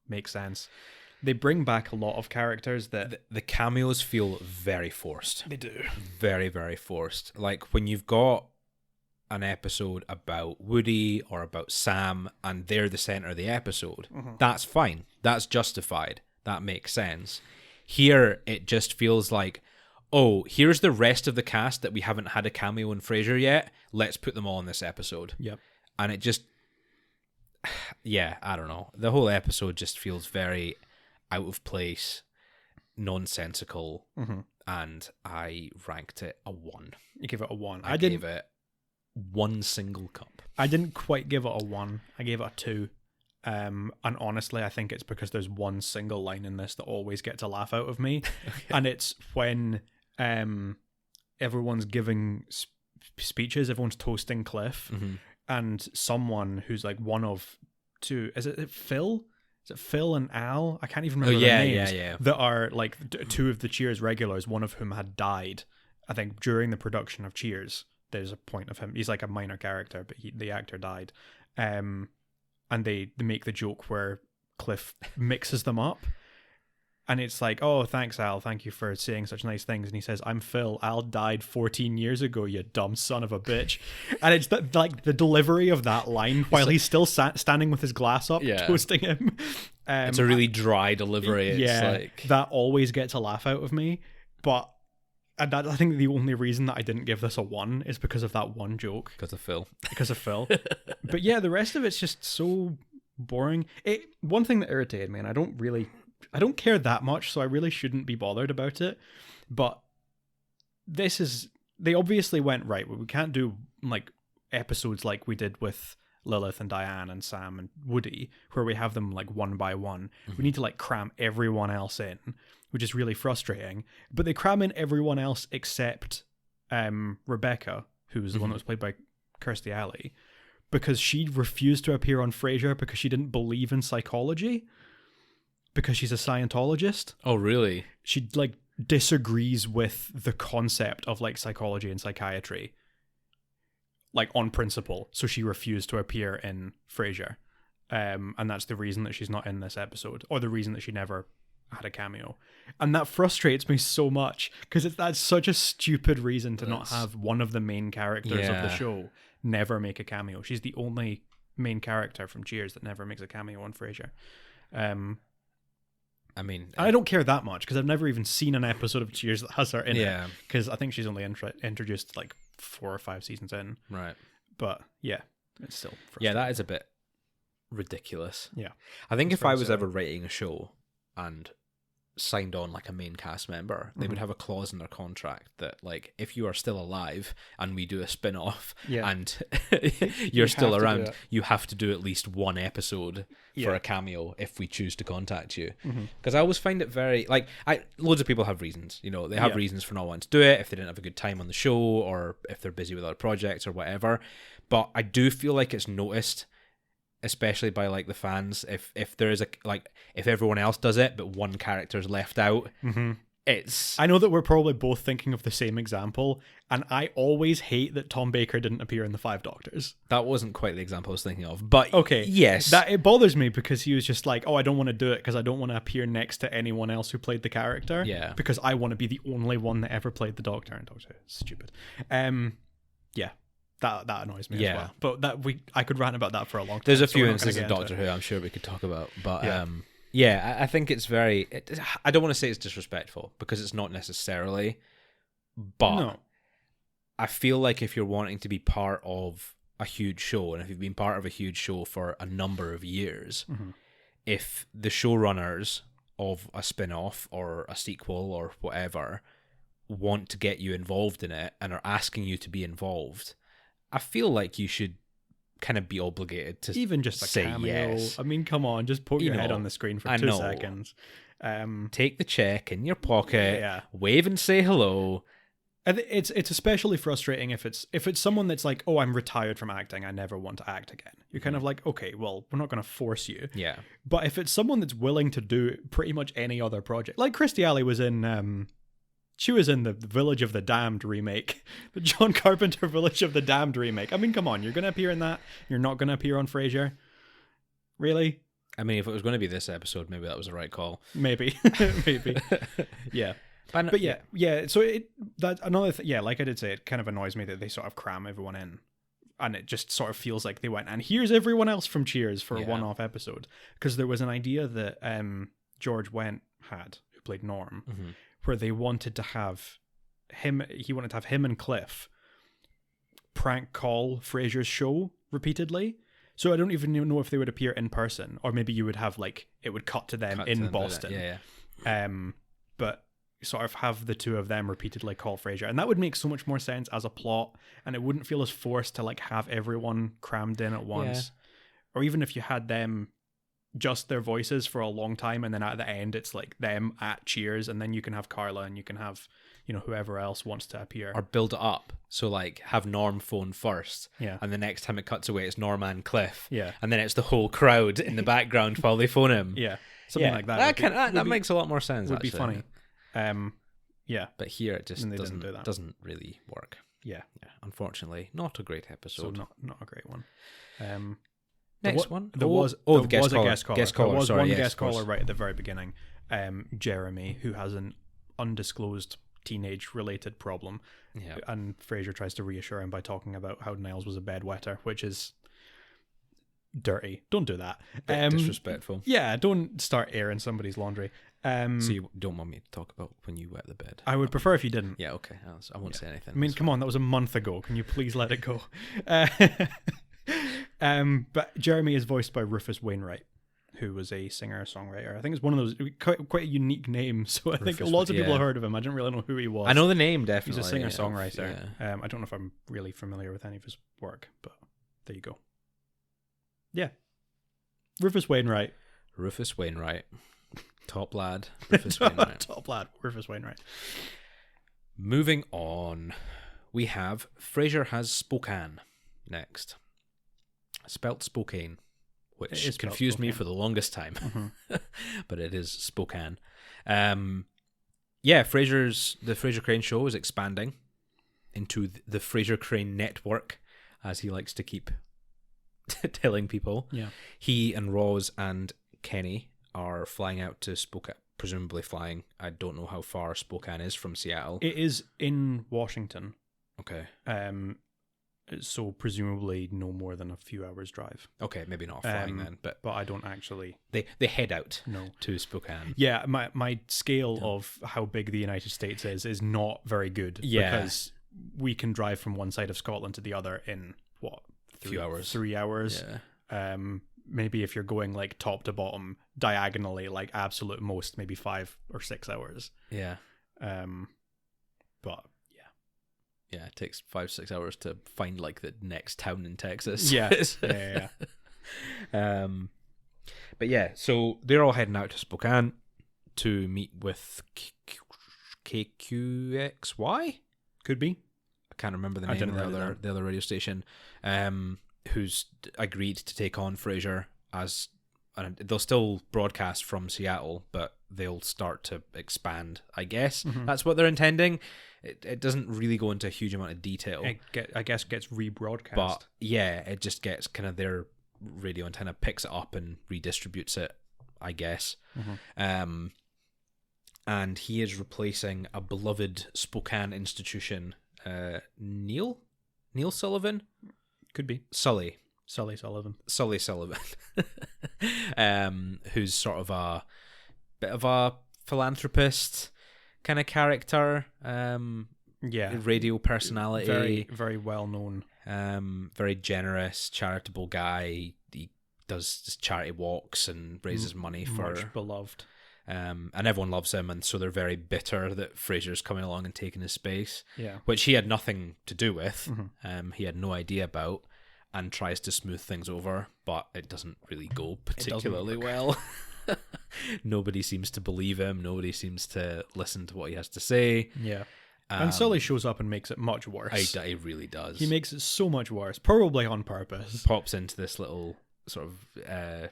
make sense. They bring back a lot of characters that... The cameos feel very forced. They do. Very, very forced. Like, when you've got an episode about Woody or about Sam, and they're the center of the episode, that's fine. That's justified. That makes sense. Here, it just feels like, oh, here's the rest of the cast that we haven't had a cameo in Frasier yet. Let's put them all in this episode. Yep. And it just... Yeah, I don't know. The whole episode just feels very out of place, nonsensical, and I ranked it a 1. You give it a 1. I gave it 1 single cup. I didn't quite give it a 1. I gave it a 2. And honestly, I think it's because there's one single line in this that always gets a laugh out of me. Okay. And it's when everyone's giving speeches, everyone's toasting Cliff, and someone who's like one of two, is it Phil? Is it Phil and Al? I can't even remember their names. Yeah. That are like two of the Cheers regulars, one of whom had died, I think, during the production of Cheers. There's a point of him. He's like a minor character, but the actor died. And they make the joke where Cliff mixes them up. And it's like, oh, thanks, Al. Thank you for saying such nice things. And he says, I'm Phil. Al died 14 years ago, you dumb son of a bitch. And it's like the delivery of that line while he's still standing with his glass up, toasting him. It's a really dry delivery. It's like... that always gets a laugh out of me. But I think the only reason that I didn't give this a 1 is because of that one joke. Because of Phil. But yeah, the rest of it's just so boring. One thing that irritated me, and I don't care that much, so I really shouldn't be bothered about it. But they obviously went, right, well, we can't do like episodes like we did with Lilith and Diane and Sam and Woody, where we have them like one by one. Mm-hmm. We need to like cram everyone else in, which is really frustrating. But they cram in everyone else except Rebecca, who's the one that was played by Kirstie Alley, because she refused to appear on Frasier because she didn't believe in psychology. Because she's a Scientologist. Oh, really? She like disagrees with the concept of like psychology and psychiatry, like on principle. So she refused to appear in Frasier, and that's the reason that she's not in this episode, or the reason that she never had a cameo. And that frustrates me so much because that's such a stupid reason to not have one of the main characters of the show never make a cameo. She's the only main character from Cheers that never makes a cameo on Frasier. I mean, I don't care that much because I've never even seen an episode of Cheers that has her in it. Because I think she's only introduced like 4 or 5 seasons in. Right. But yeah, it's still frustrating. Yeah, that is a bit ridiculous. Yeah. I think if I was ever writing a show and signed on like a main cast member, they would have a clause in their contract that like if you are still alive and we do a spin-off and you're still around, you have to do at least one episode for a cameo if we choose to contact you. Because I always find it very like loads of people have reasons, you know, they have reasons for not wanting to do it if they didn't have a good time on the show or if they're busy with other projects or whatever. But I do feel like it's noticed, especially by like the fans, if there is if everyone else does it but one character's left out, it's... I know that we're probably both thinking of the same example, and I always hate that Tom Baker didn't appear in The Five Doctors. That wasn't quite the example I was thinking of, but okay, yes, that it bothers me because he was just like, oh, I don't want to do it because I don't want to appear next to anyone else who played the character, because I want to be the only one that ever played the Doctor, and Doctor Who is stupid. That annoys me as well. But I could rant about that for a long time. There's a few instances of Doctor Who I'm sure we could talk about. But I think it's very... I don't want to say it's disrespectful because it's not necessarily. But I feel like if you're wanting to be part of a huge show, and if you've been part of a huge show for a number of years, if the showrunners of a spin-off or a sequel or whatever want to get you involved in it and are asking you to be involved... I feel like you should kind of be obligated to even just say cameo. Yes. I mean, come on, just put your head on the screen for 2 seconds. Take the check in your pocket, wave and say hello. It's especially frustrating if it's someone that's like, oh, I'm retired from acting, I never want to act again. You're kind of like, okay, well, we're not going to force you. Yeah. But if it's someone that's willing to do pretty much any other project, like Kirstie Alley was in... She was in the Village of the Damned remake, the John Carpenter Village of the Damned remake. I mean, come on, you're going to appear in that? You're not going to appear on Frasier? Really? I mean, if it was going to be this episode, maybe that was the right call. Maybe. Maybe. Yeah. But yeah. So that another thing, like I did say, it kind of annoys me that they sort of cram everyone in. And it just sort of feels like they went, and here's everyone else from Cheers for a one-off episode. Because there was an idea that George Wendt had, who played Norm, where they wanted to have him and Cliff prank call Frasier's show repeatedly. So I don't even know if they would appear in person, or maybe you would have like, it would cut to them in Boston. But sort of have the two of them repeatedly call Frasier. And that would make so much more sense as a plot, and it wouldn't feel as forced to like have everyone crammed in at once. Or even if you had them just their voices for a long time, and then at the end it's like them at Cheers, and then you can have Carla and you can have, you know, whoever else wants to appear, or build it up. So like have Norm phone first, and the next time it cuts away it's Norm and Cliff, and then it's the whole crowd in the background while they phone him, something like that. That makes a lot more sense. Would be funny. But here it just doesn't really work. Unfortunately, not a great episode. So not a great one. Next one. There was a guest caller. Guest caller. There was one guest caller right at the very beginning. Jeremy, who has an undisclosed teenage-related problem. Yeah. And Frasier tries to reassure him by talking about how Niles was a bedwetter, which is dirty. Don't do that. Disrespectful. Yeah, don't start airing somebody's laundry. So you don't want me to talk about when you wet the bed? I would prefer if you didn't. Yeah, okay. I won't say anything. I mean, come on, that was a month ago. Can you please let it go? But Jeremy is voiced by Rufus Wainwright, who was a singer-songwriter. I think it's one of those quite a unique name. So I think lots of people have heard of him. I didn't really know who he was. I know the name, definitely. He's a singer-songwriter. Yeah. I don't know if I'm really familiar with any of his work, but there you go. Yeah. Rufus Wainwright. Rufus Wainwright. Top lad. Rufus Wainwright. Top lad. Rufus Wainwright. Moving on. We have Frasier Has Spokane next. Spelt Spokane, which confused me for the longest time. Mm-hmm. But it is Spokane. The Frasier Crane show is expanding into the Frasier Crane Network, as he likes to keep telling people. Yeah. He and Roz and Kenny are flying out to Spokane, presumably flying. I don't know how far Spokane is from Seattle. It is in Washington. Okay. So presumably no more than a few hours drive. Okay, maybe not flying then, but I don't actually. They head out No. to Spokane. Yeah, my scale of how big the United States is not very good. Yeah. Because we can drive from one side of Scotland to the other in what? Few hours. 3 hours. Yeah. Maybe if you're going like top to bottom diagonally, like absolute most, maybe 5 or 6 hours. Yeah. But yeah, it takes 5-6 hours to find like the next town in Texas. Yeah. Yeah. But yeah, so they're all heading out to Spokane to meet with KQXY. Could be. I can't remember the name of the other radio station. Who's agreed to take on Frasier as, and they'll still broadcast from Seattle, but they'll start to expand. I guess that's what they're intending. It doesn't really go into a huge amount of detail. I guess gets rebroadcast. But yeah, it just gets kind of their radio antenna picks it up and redistributes it, I guess. And he is replacing a beloved Spokane institution, Neil Sullivan? Could be. Sully Sullivan. Who's sort of a bit of a philanthropist kind of character. Radio personality. Very, very well known. Very generous, charitable guy. He does charity walks and raises money for... Much beloved. And everyone loves him, and so they're very bitter that Frasier's coming along and taking his space. Yeah. Which he had nothing to do with. He had no idea about, and tries to smooth things over, but it doesn't really go particularly well. Nobody seems to believe him. Nobody seems to listen to what he has to say. Yeah. And Sully shows up and makes it much worse. He really does. He makes it so much worse, probably on purpose. Pops into this little sort of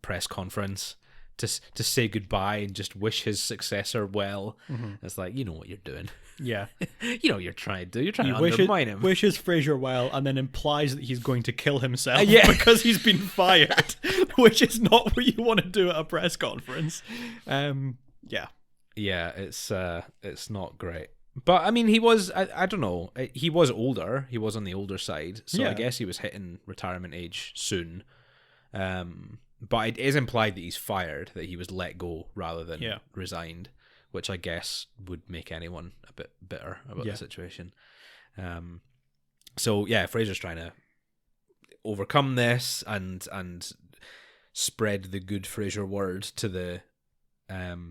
press conference to say goodbye and just wish his successor well. It's like, you know what you're doing. Yeah. You know what you're trying to do. You're trying to undermine him. Wishes Frasier well and then implies that he's going to kill himself because he's been fired, which is not what you want to do at a press conference. Yeah, it's not great. But I mean, he was, I don't know, he was older. He was on the older side. So I guess he was hitting retirement age soon. But it is implied that he's fired, that he was let go rather than resigned, which I guess would make anyone a bit bitter about the situation. So Frasier's trying to overcome this and spread the good Frasier word to the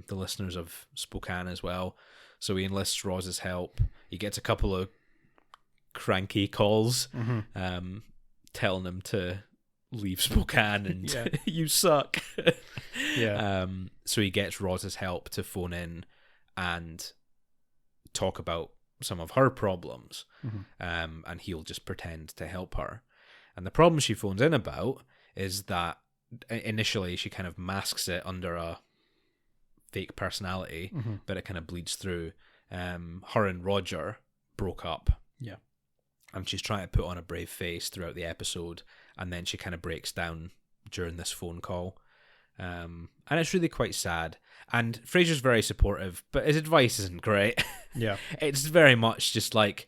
listeners of Spokane as well. So he enlists Roz's help. He gets a couple of cranky calls, telling him to leave Spokane and you suck. So he gets Roz's help to phone in and talk about some of her problems, and he'll just pretend to help her. And the problem she phones in about is that initially she kind of masks it under a fake personality, but it kind of bleeds through. Her and Roger broke up. Yeah. And she's trying to put on a brave face throughout the episode, and then she kind of breaks down during this phone call. And it's really quite sad. And Frasier's very supportive, but his advice isn't great. Yeah. It's very much just like,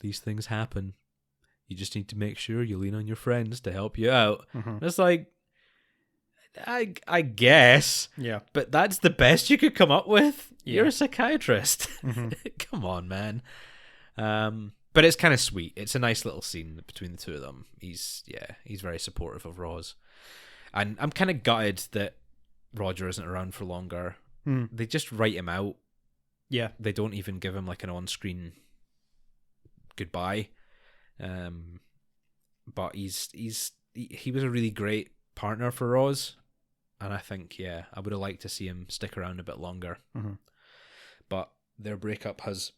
these things happen. You just need to make sure you lean on your friends to help you out. And it's like, I guess. Yeah. But that's the best you could come up with? Yeah. You're a psychiatrist. Come on, man. But it's kind of sweet. It's a nice little scene between the two of them. He's very supportive of Roz. And I'm kind of gutted that Roger isn't around for longer. They just write him out. Yeah. They don't even give him like an on-screen goodbye. But he was a really great partner for Roz. And I think, I would have liked to see him stick around a bit longer. But their breakup has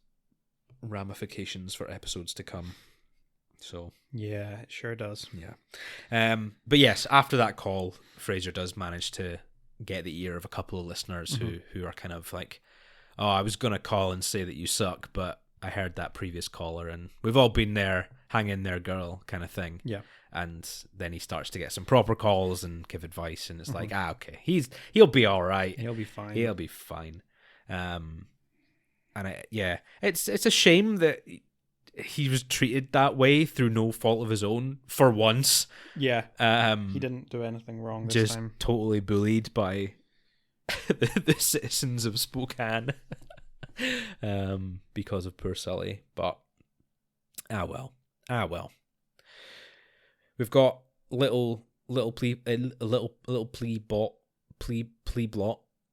ramifications for episodes to come. So yeah, it sure does. Yeah. But yes, after that call, Frasier does manage to get the ear of a couple of listeners who are kind of like, oh, I was going to call and say that you suck, but I heard that previous caller and we've all been there, hang in there, girl, kind of thing. Yeah. And then he starts to get some proper calls and give advice, and it's like, okay, he'll be all right. He'll be fine. He'll be fine. It's a shame that he was treated that way through no fault of his own for once. Yeah. He didn't do anything wrong this just time. totally bullied by the citizens of Spokane because of poor Sully. But well. We've got little plea blot.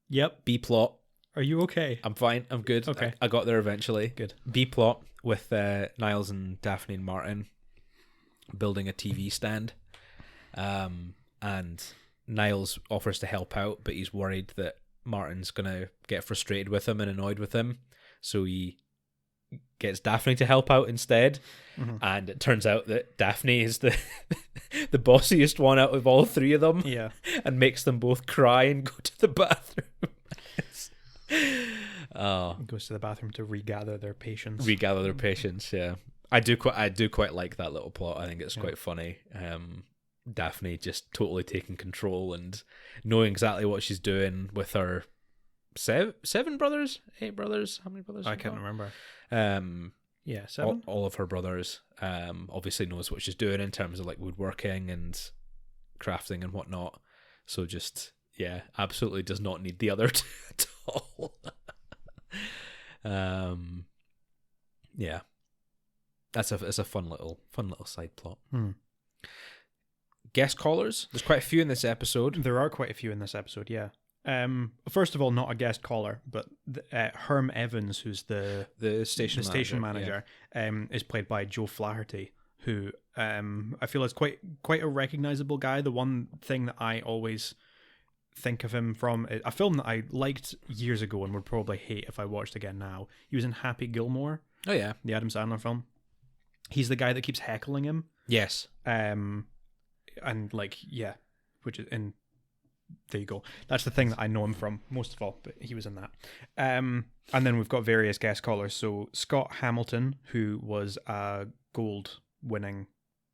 Yep. B plot. Are you okay? I'm fine. I'm good. Okay. I got there eventually. Good. B plot with Niles and Daphne and Martin building a TV stand. And Niles offers to help out, but he's worried that Martin's going to get frustrated with him and annoyed with him. So he gets Daphne to help out instead. And it turns out that Daphne is the bossiest one out of all three of them. Yeah. And makes them both cry and go to the bathroom. Goes to the bathroom to regather their patience. Yeah. I do quite like that little plot. I think it's quite funny. Daphne just totally taking control and knowing exactly what she's doing with her 7 brothers, 8 brothers. How many brothers? I can't remember. 7. All of her brothers. Obviously knows what she's doing in terms of like woodworking and crafting and whatnot. So just absolutely does not need the other two at all. It's a fun little side plot. Guest callers. There's quite a few in this episode. There are quite a few in this episode. Yeah. First of all, not a guest caller, but Herm Evans, who's the station manager, is played by Joe Flaherty, who I feel is quite a recognizable guy. The one thing that I always think of him from a film that I liked years ago and would probably hate if I watched again now. He was in Happy Gilmore. Oh yeah, the Adam Sandler film. He's the guy that keeps heckling him. Yes. Which is in. There you go. That's the thing that I know him from most of all, but he was in that. And then we've got various guest callers. So Scott Hamilton, who was a gold-winning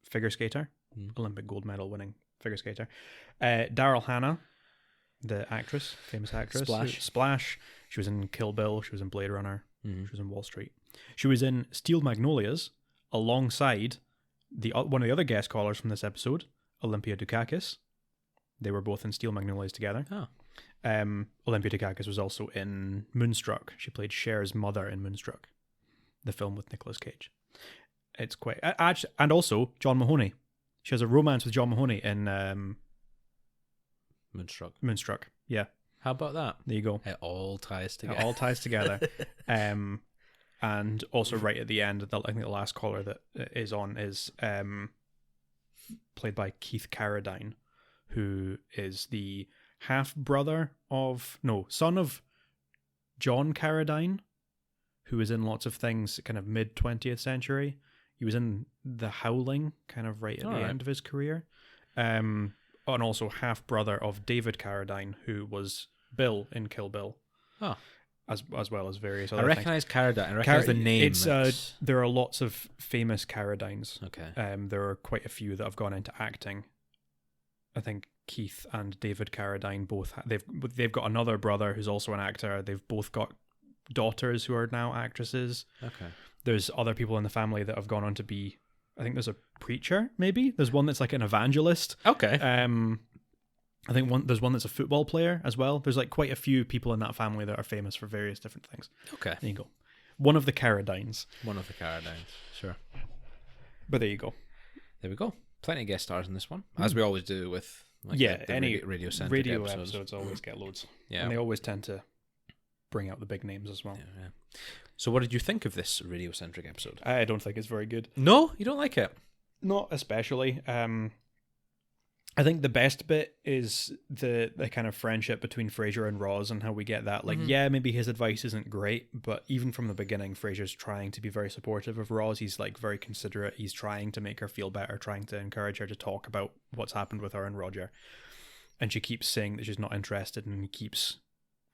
figure skater, Olympic gold medal winning figure skater. Daryl Hannah, the actress, famous actress. Splash. She was in Kill Bill. She was in Blade Runner. She was in Wall Street. She was in Steel Magnolias alongside one of the other guest callers from this episode, Olympia Dukakis. They were both in Steel Magnolias together. Oh. Olympia Dukakis was also in Moonstruck. She played Cher's mother in Moonstruck, the film with Nicolas Cage. It's quite... and also John Mahoney. She has a romance with John Mahoney in... Moonstruck, yeah. How about that? There you go. It all ties together. And also right at the end, I think the last caller that is on is played by Keith Carradine, who is the son of John Carradine, who was in lots of things kind of mid-20th century. He was in The Howling kind of right at the end of his career. And also half-brother of David Carradine, who was Bill in Kill Bill. Oh. As well as various other things. I recognise Carradine. I recognise the name. There are lots of famous Carradines. Okay. There are quite a few that have gone into acting. I think Keith and David Carradine both they've got another brother who's also an actor. They've both got daughters who are now actresses. Okay. There's other people in the family that have gone on to be, I think there's a preacher, maybe. There's one that's like an evangelist. Okay. I think there's one that's a football player as well. There's like quite a few people in that family that are famous for various different things. Okay. There you go. One of the Carradines. One of the Carradines. Sure. But there you go. There we go. Plenty of guest stars in this one, as we always do with any radio-centric episodes always get loads. Yeah. And they always tend to bring out the big names as well. Yeah. So what did you think of this radio-centric episode? I don't think it's very good. No? You don't like it? Not especially. I think the best bit is the kind of friendship between Frasier and Roz and how we get that. Like, yeah, maybe his advice isn't great, but even from the beginning, Frasier's trying to be very supportive of Roz. He's like very considerate. He's trying to make her feel better, trying to encourage her to talk about what's happened with her and Roger. And she keeps saying that she's not interested, and he keeps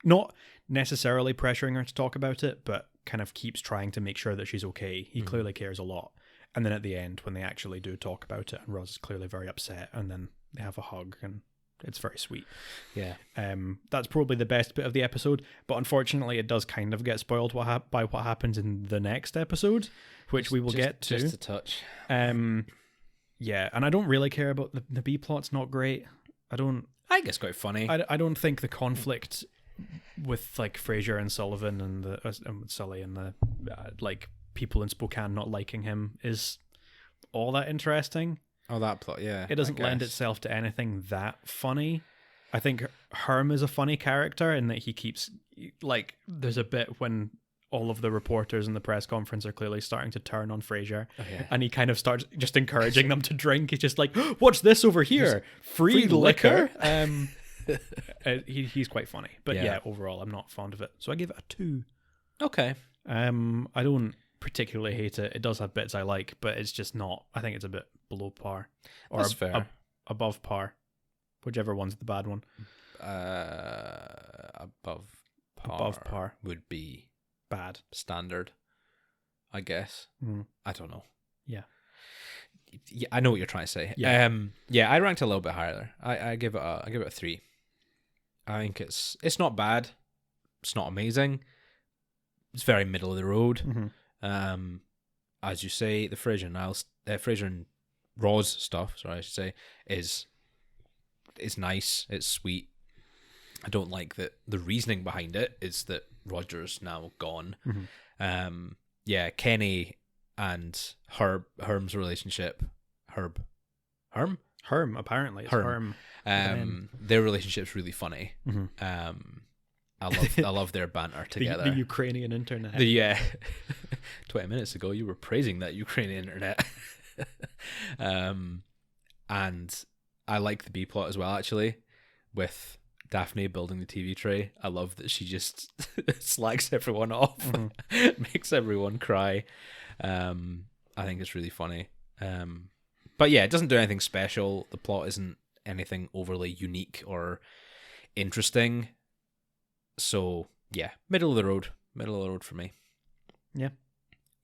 not necessarily pressuring her to talk about it, but kind of keeps trying to make sure that she's okay. He clearly cares a lot. And then at the end, when they actually do talk about it, and Roz is clearly very upset, and then they have a hug, and it's very sweet. Yeah. That's probably the best bit of the episode, but unfortunately it does kind of get spoiled by what happens in the next episode, which we will get to. Just a touch. Yeah, and I don't really care about the B plot's not great. I think it's quite funny. I don't think the conflict with like Frasier and Sullivan and Sully and the like people in Spokane not liking him is all that interesting. Oh, that plot, yeah. It doesn't lend itself to anything that funny. I think Herm is a funny character in that he keeps, like, there's a bit when all of the reporters in the press conference are clearly starting to turn on Frasier. Oh, yeah. And he kind of starts just encouraging them to drink. He's just like, what's this over here? Free liquor? He's quite funny. But yeah, overall, I'm not fond of it. So I give it a 2. Okay. I don't particularly hate it. It does have bits I like, but it's just not. I think it's a bit below par, or That's fair. Above par, whichever one's the bad one. Above par would be bad. Standard, I guess. I don't know. Yeah, I know what you're trying to say. Yeah, I ranked a little bit higher there. I give it a 3. I think it's not bad. It's not amazing. It's very middle of the road. As you say, the Frasier and Roz stuff, sorry, I should say, is nice. It's sweet. I don't like that the reasoning behind it is that Roger's now gone. Kenny and Herm's relationship. Herm, apparently. It's Herm. Their relationship's really funny. I love their banter together. The Ukrainian internet. 20 minutes ago, you were praising that Ukrainian internet. And I like the B plot as well, actually, with Daphne building the TV tray. I love that she just slags everyone off, makes everyone cry. I think it's really funny. But yeah, it doesn't do anything special. The plot isn't anything overly unique or interesting. So yeah, middle of the road for me. Yeah.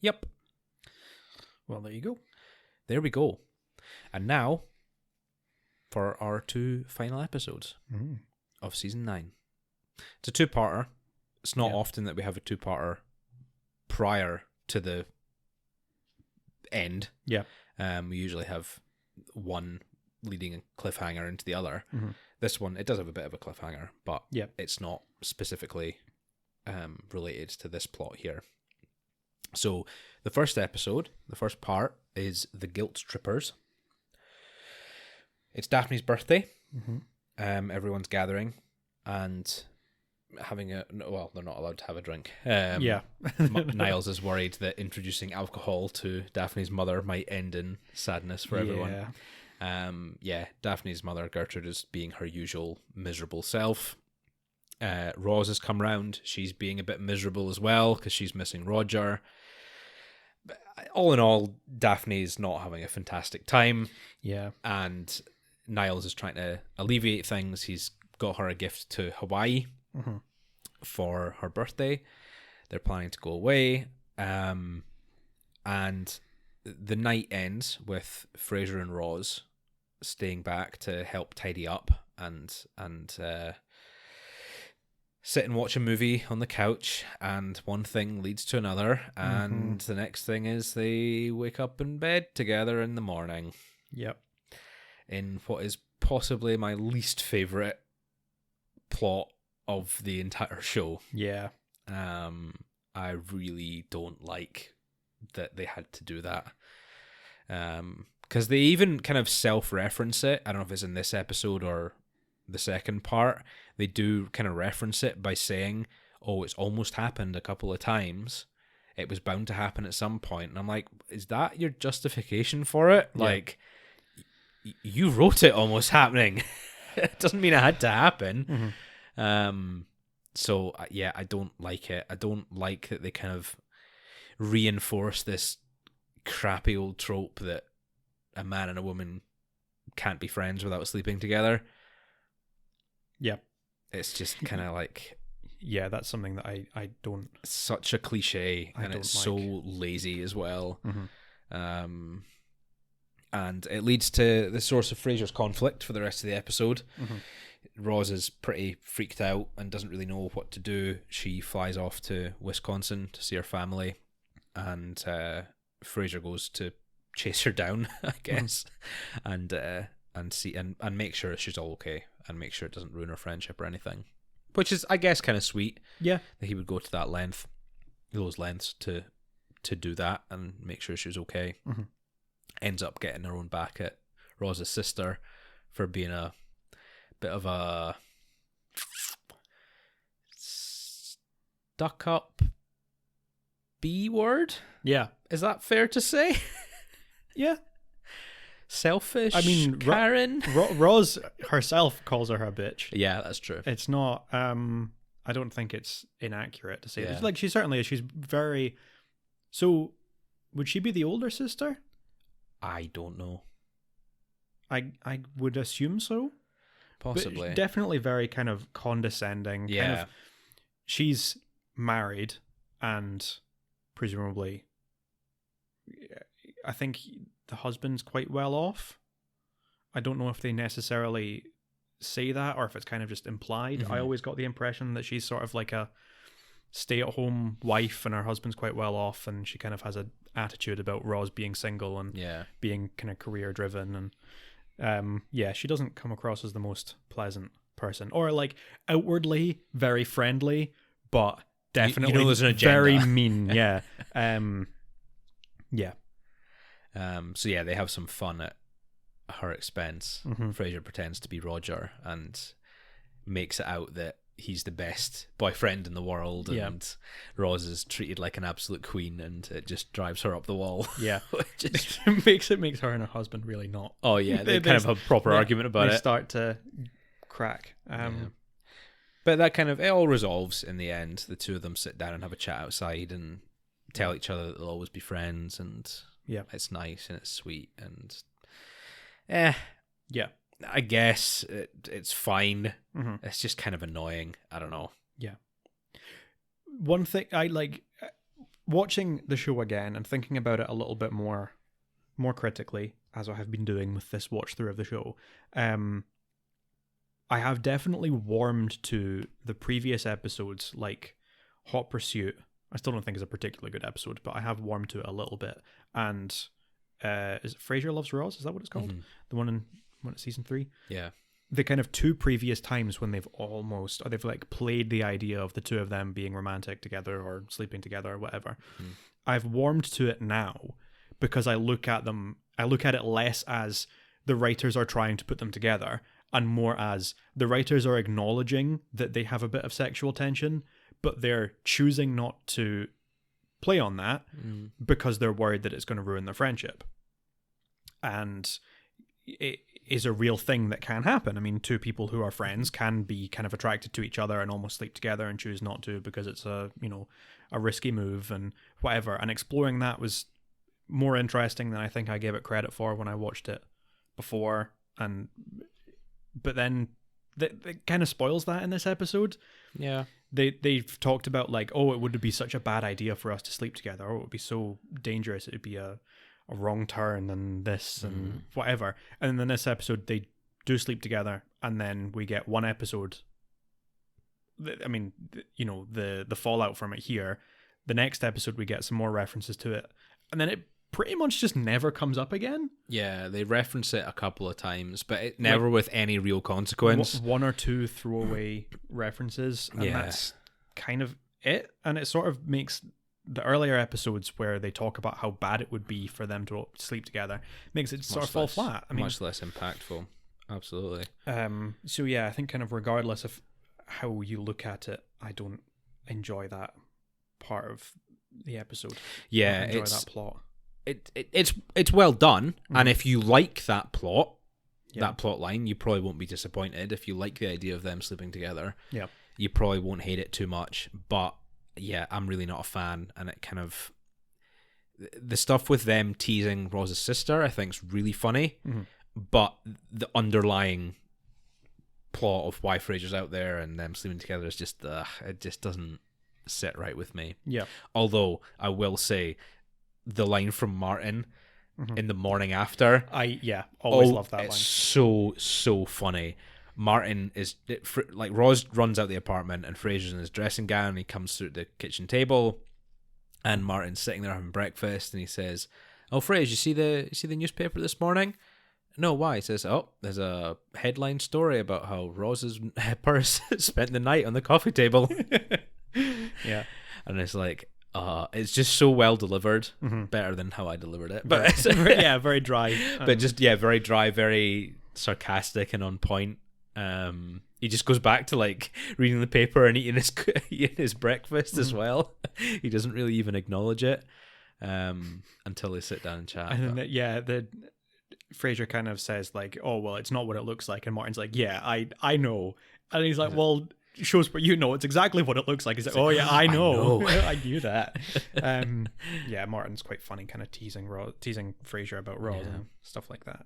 Yep. Well, there you go. There we go. And now for our 2 final episodes of season 9. It's a 2-parter. It's not often that we have a 2-parter prior to the end. Yeah. We usually have one leading a cliffhanger into the other. This one, it does have a bit of a cliffhanger, but it's not specifically related to this plot here. So the first episode, the first part, is The Guilt Trippers. It's Daphne's birthday. Everyone's gathering and having they're not allowed to have a drink. Niles is worried that introducing alcohol to Daphne's mother might end in sadness for everyone. Daphne's mother, Gertrude, is being her usual miserable self. Roz has come round. She's being a bit miserable as well because she's missing Roger. But all in all, Daphne's not having a fantastic time. Yeah. And Niles is trying to alleviate things. He's got her a gift to Hawaii for her birthday. They're planning to go away. And the night ends with Frasier and Roz staying back to help tidy up and sit and watch a movie on the couch, and one thing leads to another, and the next thing is they wake up in bed together in the morning. Yep. In what is possibly my least favourite plot of the entire show. Yeah. I really don't like that they had to do that. Because they even kind of self-reference it. I don't know if it's in this episode or the second part. They do kind of reference it by saying, oh, it's almost happened a couple of times. It was bound to happen at some point. And I'm like, is that your justification for it? Yeah. Like, you wrote it almost happening. It doesn't mean it had to happen. So, yeah, I don't like it. I don't like that they kind of reinforce this crappy old trope that a man and a woman can't be friends without sleeping together. Yep. It's just kind of like... Yeah, that's something that I don't... Such a cliche, and it's so lazy as well. And it leads to the source of Frasier's conflict for the rest of the episode. Roz is pretty freaked out and doesn't really know what to do. She flies off to Wisconsin to see her family, and Frasier goes to chase her down, I guess, and see and make sure she's all okay, and make sure it doesn't ruin her friendship or anything. Which is, I guess, kind of sweet. Yeah, that he would go to those lengths to do that and make sure she was okay. Ends up getting her own back at Roz's sister for being a bit of a stuck up B word. Yeah, is that fair to say? Yeah. Selfish. I mean, Karen. Roz herself calls her a bitch. Yeah, that's true. It's not. I don't think it's inaccurate to say that. Like, she certainly is. She's very. So, would she be the older sister? I don't know. I would assume so. Possibly. But definitely very kind of condescending. Yeah. Kind of, she's married and presumably, I think the husband's quite well off. I don't know if they necessarily say that or if it's kind of just implied. I always got the impression that she's sort of like a stay-at-home wife and her husband's quite well off, and she kind of has an attitude about Roz being single and being kind of career-driven. And she doesn't come across as the most pleasant person, or like outwardly very friendly, but definitely there's an agenda. Very mean. Yeah. So yeah, they have some fun at her expense. Frasier pretends to be Roger and makes it out that he's the best boyfriend in the world, and Roz is treated like an absolute queen, and it just drives her up the wall. Yeah. It makes her and her husband really not. Oh yeah, they kind of have a proper argument about it. They start to crack. But that kind of, it all resolves in the end. The two of them sit down and have a chat outside and tell each other that they'll always be friends, and it's nice and it's sweet, and I guess it's fine. It's just kind of annoying. I don't know. Yeah. One thing I like watching the show again and thinking about it a little bit more critically, as I have been doing with this watch through of the show. I have definitely warmed to the previous episodes, like Hot Pursuit. I still don't think it's a particularly good episode, but I have warmed to it a little bit. And is it Frasier Loves Roz? Is that what it's called? The one in season 3? Yeah. The kind of two previous times when they've like played the idea of the two of them being romantic together or sleeping together or whatever. I've warmed to it now because I look at it less as the writers are trying to put them together and more as the writers are acknowledging that they have a bit of sexual tension, but they're choosing not to play on that because they're worried that it's going to ruin their friendship. And it is a real thing that can happen. I mean, two people who are friends can be kind of attracted to each other and almost sleep together and choose not to because it's a risky move and whatever. And exploring that was more interesting than I think I gave it credit for when I watched it before. But then it kind of spoils that in this episode. Yeah. They've talked about like, oh, it would be such a bad idea for us to sleep together, or it would be so dangerous. It would be a a wrong turn and this and whatever. And then this episode, they do sleep together, and then we get one episode. I mean, the fallout from it here. The next episode, we get some more references to it, and then it pretty much just never comes up again. Yeah, they reference it a couple of times, but it never with any real consequence. One or two throwaway references, and that's kind of it. And it sort of makes the earlier episodes where they talk about how bad it would be for them to sleep together, makes it sort of fall flat. I mean, much less impactful. Absolutely. So yeah, I think kind of regardless of how you look at it, I don't enjoy that part of the episode. Yeah, I don't enjoy that plot. It's well done, and if you like that plot, that plot line, you probably won't be disappointed. If you like the idea of them sleeping together, you probably won't hate it too much. But yeah, I'm really not a fan, and it kind of the stuff with them teasing Roz's sister, I think, is really funny. But the underlying plot of why Frasier's out there and them sleeping together is just it just doesn't sit right with me. Yeah. Although I will say, the line from Martin in the morning after, always love that line. It's so funny. Martin Roz runs out the apartment and Frasier's in his dressing gown. And he comes through the kitchen table, and Martin's sitting there having breakfast, and he says, "Oh, Frasier, you see the newspaper this morning?" No, why? He says, "Oh, there's a headline story about how Roz's purse spent the night on the coffee table." Yeah, and it's like, it's just so well delivered, better than how I delivered it. But very dry. But just very dry, very sarcastic and on point. He just goes back to like reading the paper and eating his breakfast as well. He doesn't really even acknowledge it until they sit down and chat. And then, Frasier kind of says like, "Oh well, it's not what it looks like," and Martin's like, "Yeah, I know," and he's like, "Well, shows what you know. It's exactly what it looks like." He's like, "Oh yeah, I know. I knew that." Martin's quite funny, kind of teasing Frasier about Roz and stuff like that.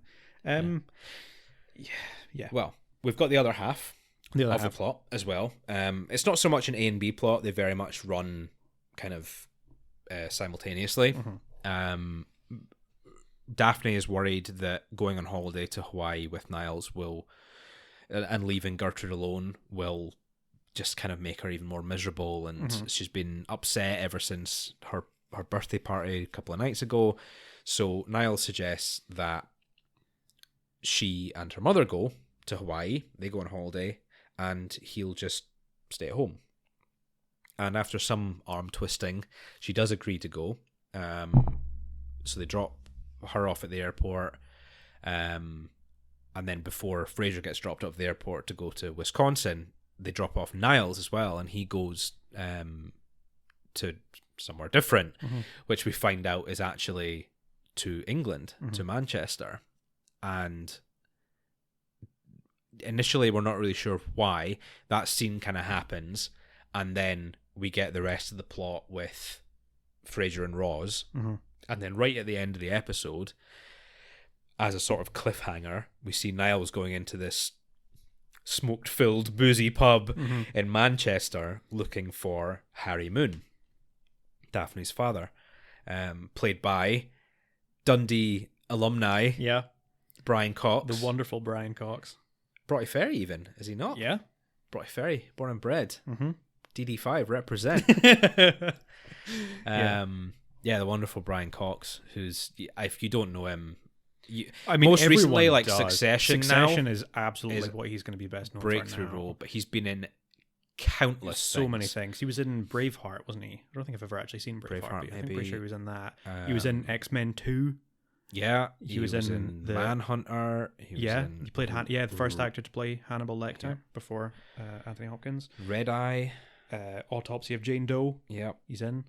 Well, we've got the other half of the plot as well. It's not so much an A and B plot; they very much run kind of simultaneously. Daphne is worried that going on holiday to Hawaii with Niles and leaving Gertrude alone will just kind of make her even more miserable, and she's been upset ever since her birthday party a couple of nights ago. So Niles suggests that she and her mother go to Hawaii. They go on holiday, and he'll just stay at home. And after some arm twisting, she does agree to go. So they drop her off at the airport, and then before Frasier gets dropped off the airport to go to Wisconsin, they drop off Niles as well, and he goes to somewhere different, which we find out is actually to England, to Manchester. And initially we're not really sure why. That scene kind of happens, and then we get the rest of the plot with Frasier and Roz. And then right at the end of the episode, as a sort of cliffhanger, we see Niles going into this smoke-filled boozy pub in Manchester looking for Harry Moon, Daphne's father, played by Dundee alumni Brian Cox. The wonderful Brian Cox. Broughty Ferry even, is he not? Yeah. Broughty Ferry, born and bred. DD5, represent. The wonderful Brian Cox, who's, if you don't know him, most recently, like does. Succession is absolutely what he's going to be best known for now. Breakthrough role, but he's been in countless so many things. He was in Braveheart, wasn't he? I don't think I've ever actually seen Braveheart, but I'm pretty sure he was in that. He was in X-Men 2. Yeah, he was in the Manhunter. He played the first actor to play Hannibal Lecter before Anthony Hopkins. Red Eye. Autopsy of Jane Doe. Yeah, he's in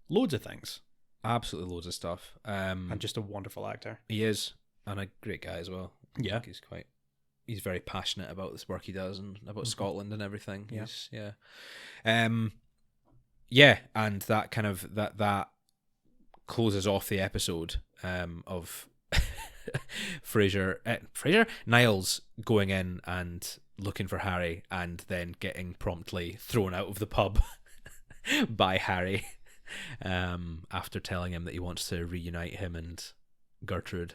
loads of things. Absolutely loads of stuff. And just a wonderful actor. He is, and a great guy as well. Yeah, he's very passionate about this work he does and about Scotland and everything. Yeah. And that kind of that closes off the episode of Niles going in and looking for Harry and then getting promptly thrown out of the pub by Harry. after telling him that he wants to reunite him and Gertrude.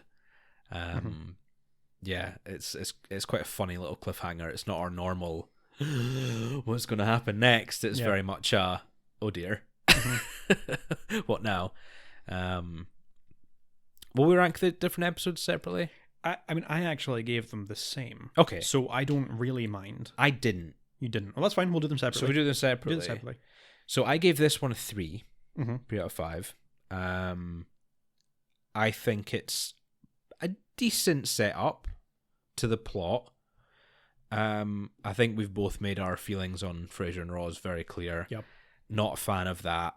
Yeah, it's quite a funny little cliffhanger. It's not our normal what's going to happen next. It's very much oh dear. What now? Will we rank the different episodes separately? I mean, I actually gave them the same. Okay. So I don't really mind. I didn't. You didn't. Well, that's fine. We'll do them separately. So we do them separately. So I gave this one a 3. 3 out of 5. I think it's a decent setup to the plot. I think we've both made our feelings on Frasier and Roz very clear. Yep. Not a fan of that.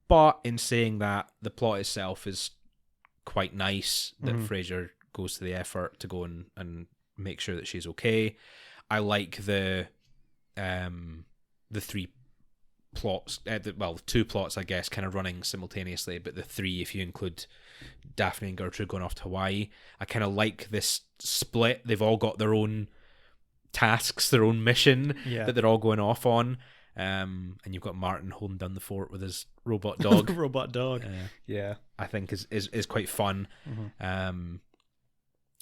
But in saying that, the plot itself is quite nice, that Frasier goes to the effort to go and make sure that she's okay. I like the 3 plots, 2 plots, I guess, kind of running simultaneously, but the 3 if you include Daphne and Gertrude going off to Hawaii. I kind of like this split. They've all got their own tasks, their own mission that they're all going off on. And you've got Martin holding down the fort with his robot dog. Robot dog. I think is quite fun.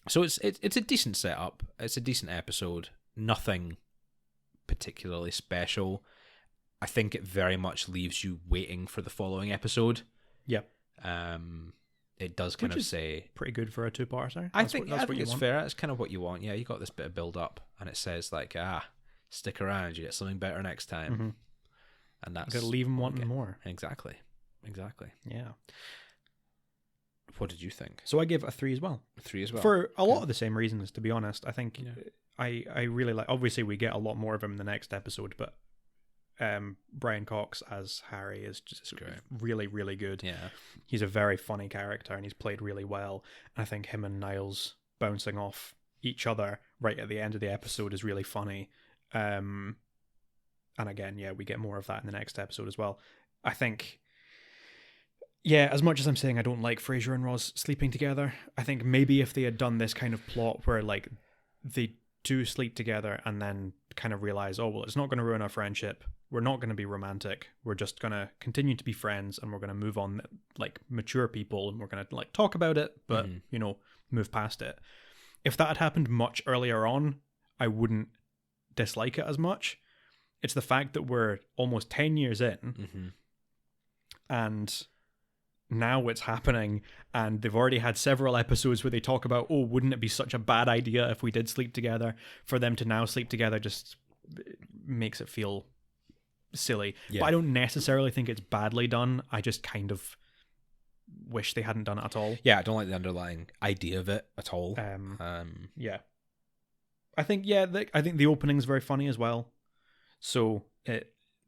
So it's a decent setup. It's a decent episode. Nothing particularly special. I think it very much leaves you waiting for the following episode. Yep. It does kind of say pretty good for a 2-parter. I think it's fair. It's kind of what you want. Yeah, you got this bit of build up, and it says like, stick around, you get something better next time. And that's you gotta leave them wanting more. Exactly. Yeah. What did you think? So I give it a 3 as well. 3 as well. For a lot of the same reasons, to be honest. I think I really like. Obviously, we get a lot more of him in the next episode, but Brian Cox as Harry is just really, really good. Yeah, he's a very funny character, and he's played really well. And I think him and Niles bouncing off each other right at the end of the episode is really funny. And again, we get more of that in the next episode as well. I think, as much as I'm saying I don't like Frasier and Roz sleeping together, I think maybe if they had done this kind of plot where like they do sleep together and then kind of realize, oh well, it's not going to ruin our friendship, we're not going to be romantic, we're just going to continue to be friends, and we're going to move on like mature people, and we're going to like talk about it, but move past it. If that had happened much earlier on, I wouldn't dislike it as much. It's the fact that we're almost 10 years in and now it's happening, and they've already had several episodes where they talk about, oh, wouldn't it be such a bad idea if we did sleep together? For them to now sleep together just makes it feel silly. But I don't necessarily think it's badly done. I just kind of wish they hadn't done it at all. I don't like the underlying idea of it at all. I think the opening is very funny as well. So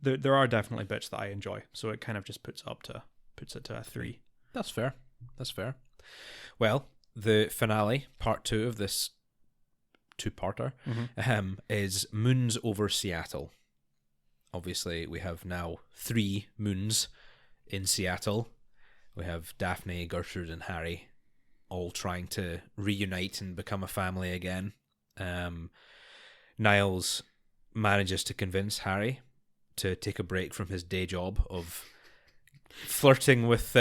there are definitely bits that I enjoy. So it kind of just puts it to a 3. That's fair. Well, the finale, part 2 of this 2-parter, is Moons over Seattle. Obviously, we have now 3 moons in Seattle. We have Daphne, Gertrude, and Harry all trying to reunite and become a family again. Niles manages to convince Harry to take a break from his day job of flirting with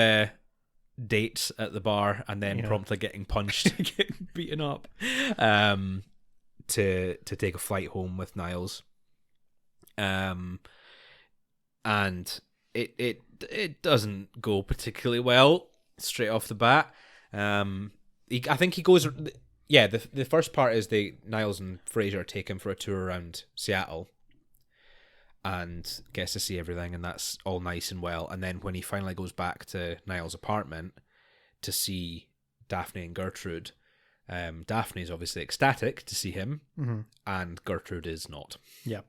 dates at the bar and then promptly getting punched, getting beaten up, to take a flight home with Niles. And it doesn't go particularly well straight off the bat. I think he goes. The first part is Niles and Frasier take him for a tour around Seattle and gets to see everything, and that's all nice and well. And then when he finally goes back to Niles' apartment to see Daphne and Gertrude, Daphne's obviously ecstatic to see him, and Gertrude is not. Yeah.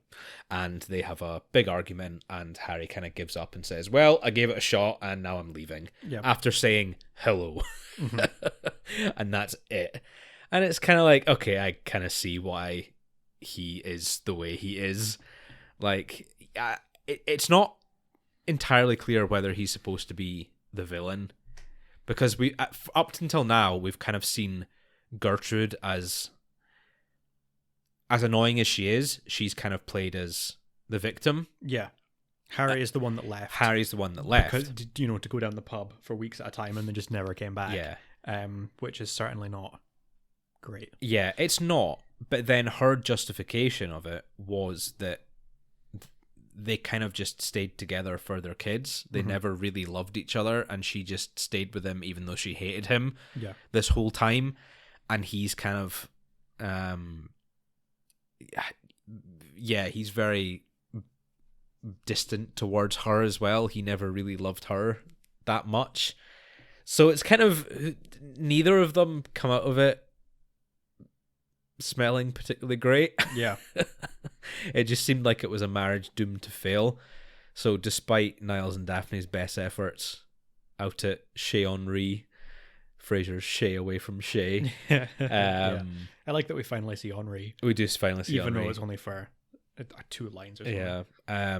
And they have a big argument, and Harry kind of gives up and says, well, I gave it a shot, and now I'm leaving. Yep. After saying hello. And that's it. And it's kind of like, okay, I kind of see why he is the way he is. Like, it's not entirely clear whether he's supposed to be the villain, because up until now we've kind of seen Gertrude as annoying as she is, she's kind of played as the victim. Yeah. Harry is the one that left. Harry's the one that left. Because, to go down the pub for weeks at a time and then just never came back. Yeah. Which is certainly not great. Yeah, it's not. But then her justification of it was that they kind of just stayed together for their kids. They never really loved each other, and she just stayed with him even though she hated him this whole time. And he's kind of, he's very distant towards her as well. He never really loved her that much. So it's kind of, neither of them come out of it smelling particularly great. Yeah. It just seemed like it was a marriage doomed to fail. So despite Niles and Daphne's best efforts out at Chez Henri, Frasier's Shay away from Shay. I like that we finally see Henri. We do finally see Even Henri. though it's only for 2 lines or something. Yeah.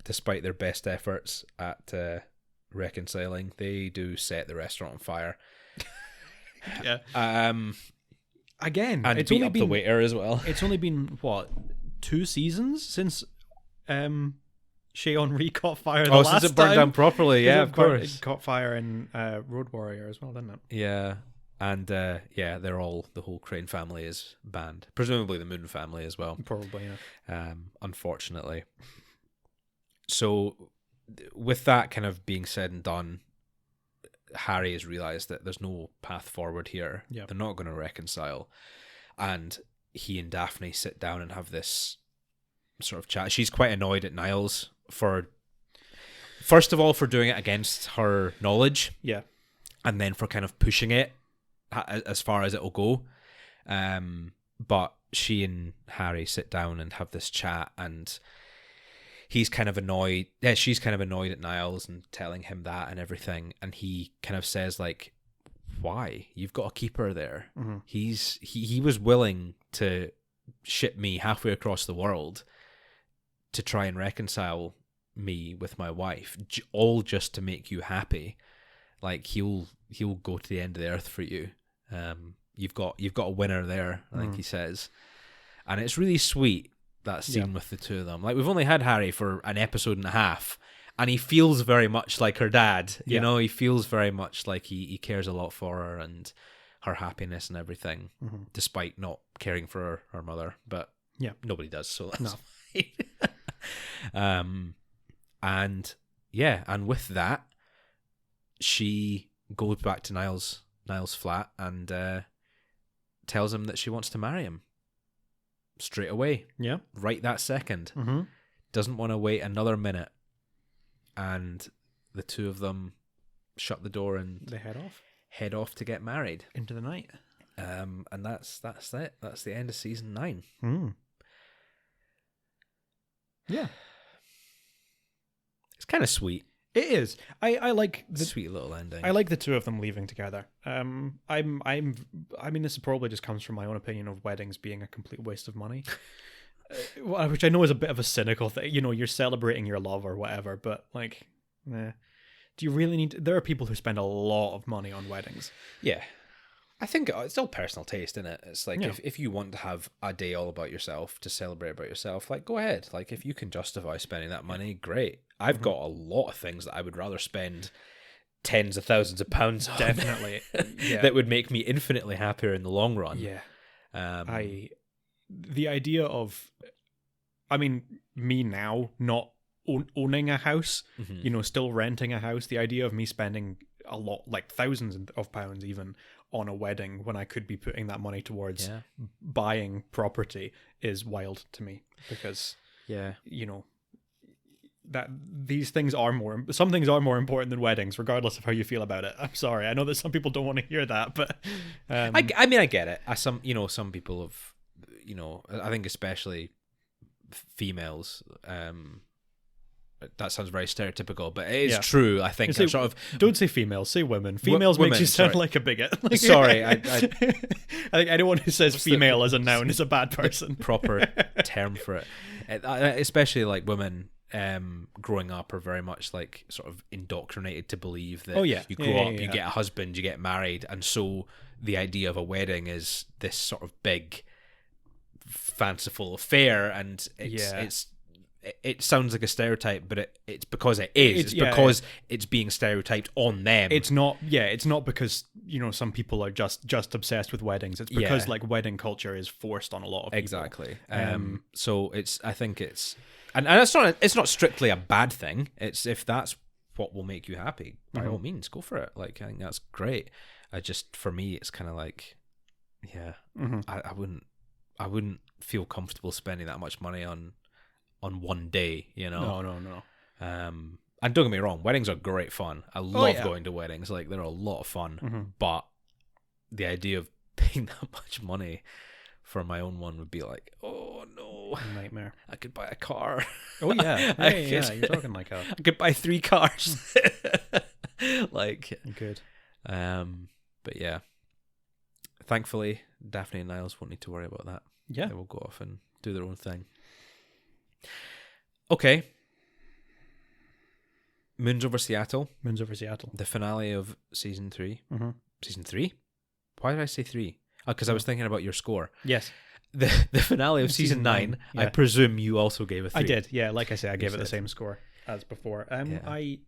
Despite their best efforts at reconciling, they do set the restaurant on fire. Yeah. Again, and it's beat only up been, the waiter as well. It's only been, 2 seasons since Chez Henri caught fire the last time? Since it burned down properly, yeah, of course. It caught fire in Road Warrior as well, didn't it? Yeah. And the whole Crane family is banned. Presumably the Moon family as well. Probably, yeah. Unfortunately. So with that kind of being said and done, Harry has realised that there's no path forward here. Yeah. They're not going to reconcile. And he and Daphne sit down and have this sort of chat. She's quite annoyed at Niles for, first of all, for doing it against her knowledge. Yeah. And then for kind of pushing it as far as it'll go. But she and Harry sit down and have this chat, and he's kind of annoyed. Yeah, she's kind of annoyed at Niles and telling him that and everything. And he kind of says, like, why? You've got to keep her there. Mm-hmm. He was willing to ship me halfway across the world to try and reconcile me with my wife, all just to make you happy. Like, he'll go to the end of the earth for you. You've got a winner there, I think he says. And it's really sweet, that scene with the two of them. Like, we've only had Harry for an episode and a half, and he feels very much like her dad. You know, he feels very much like he cares a lot for her and her happiness and everything, despite not caring for her mother. But nobody does, so that's fine. And with that, she goes back to Niles' flat and tells him that she wants to marry him straight away. Yeah, right that second. Doesn't want to wait another minute. And the two of them shut the door and they head off to get married into the night. And that's it. That's the end of season 9. Yeah, it's kind of sweet. It is. I like the sweet little ending. I like the two of them leaving together. I mean, this probably just comes from my own opinion of weddings being a complete waste of money, which I know is a bit of a cynical thing. You know, you're celebrating your love or whatever, but like, do you really need? There are people who spend a lot of money on weddings. Yeah. I think it's all personal taste, isn't it? It's like, if you want to have a day all about yourself, to celebrate about yourself, like, go ahead. Like, if you can justify spending that money, great. I've got a lot of things that I would rather spend tens of thousands of pounds on. Definitely. That would make me infinitely happier in the long run. Yeah. The idea of, I mean, me now not owning a house, you know, still renting a house, the idea of me spending a lot, like thousands of pounds even, on a wedding when I could be putting that money towards buying property is wild to me, because you know, that these things are some things are more important than weddings, regardless of how you feel about it. I'm sorry, I know that some people don't want to hear that, but I mean, I get it. Some people have, you know, I think especially females, that sounds very stereotypical, but it is true. I think sort of, don't say females, say women. Females makes you sound like a bigot. Like, sorry, I think anyone who says female as a noun is a bad person. Proper term for it. Especially like women growing up are very much like sort of indoctrinated to believe that you grow up, you get a husband, you get married, and so the idea of a wedding is this sort of big fanciful affair, and it sounds like a stereotype, but it's because it is. It's because it's being stereotyped on them. It's not because, some people are just obsessed with weddings. It's because like wedding culture is forced on a lot of people. Exactly. So I think it's and it's not strictly a bad thing. It's if that's what will make you happy, by all means, go for it. Like, I think that's great. For me, it's kind of like, I wouldn't feel comfortable spending that much money on one day, No. And don't get me wrong, weddings are great fun. I love going to weddings. Like, they're a lot of fun. But the idea of paying that much money for my own one would be like, oh no, a nightmare. I could buy a car. Oh yeah, you're talking like I could buy 3 cars. Like, good. But yeah, thankfully Daphne and Niles won't need to worry about that. Yeah, they will go off and do their own thing. Okay. Moons Over Seattle. The finale of season 3. Season 3? Why did I say 3? Oh, because I was thinking about your score. Yes. The finale of season 9, yeah. I presume you also gave a 3. I did, yeah. Like I say, I gave it the same score as before. I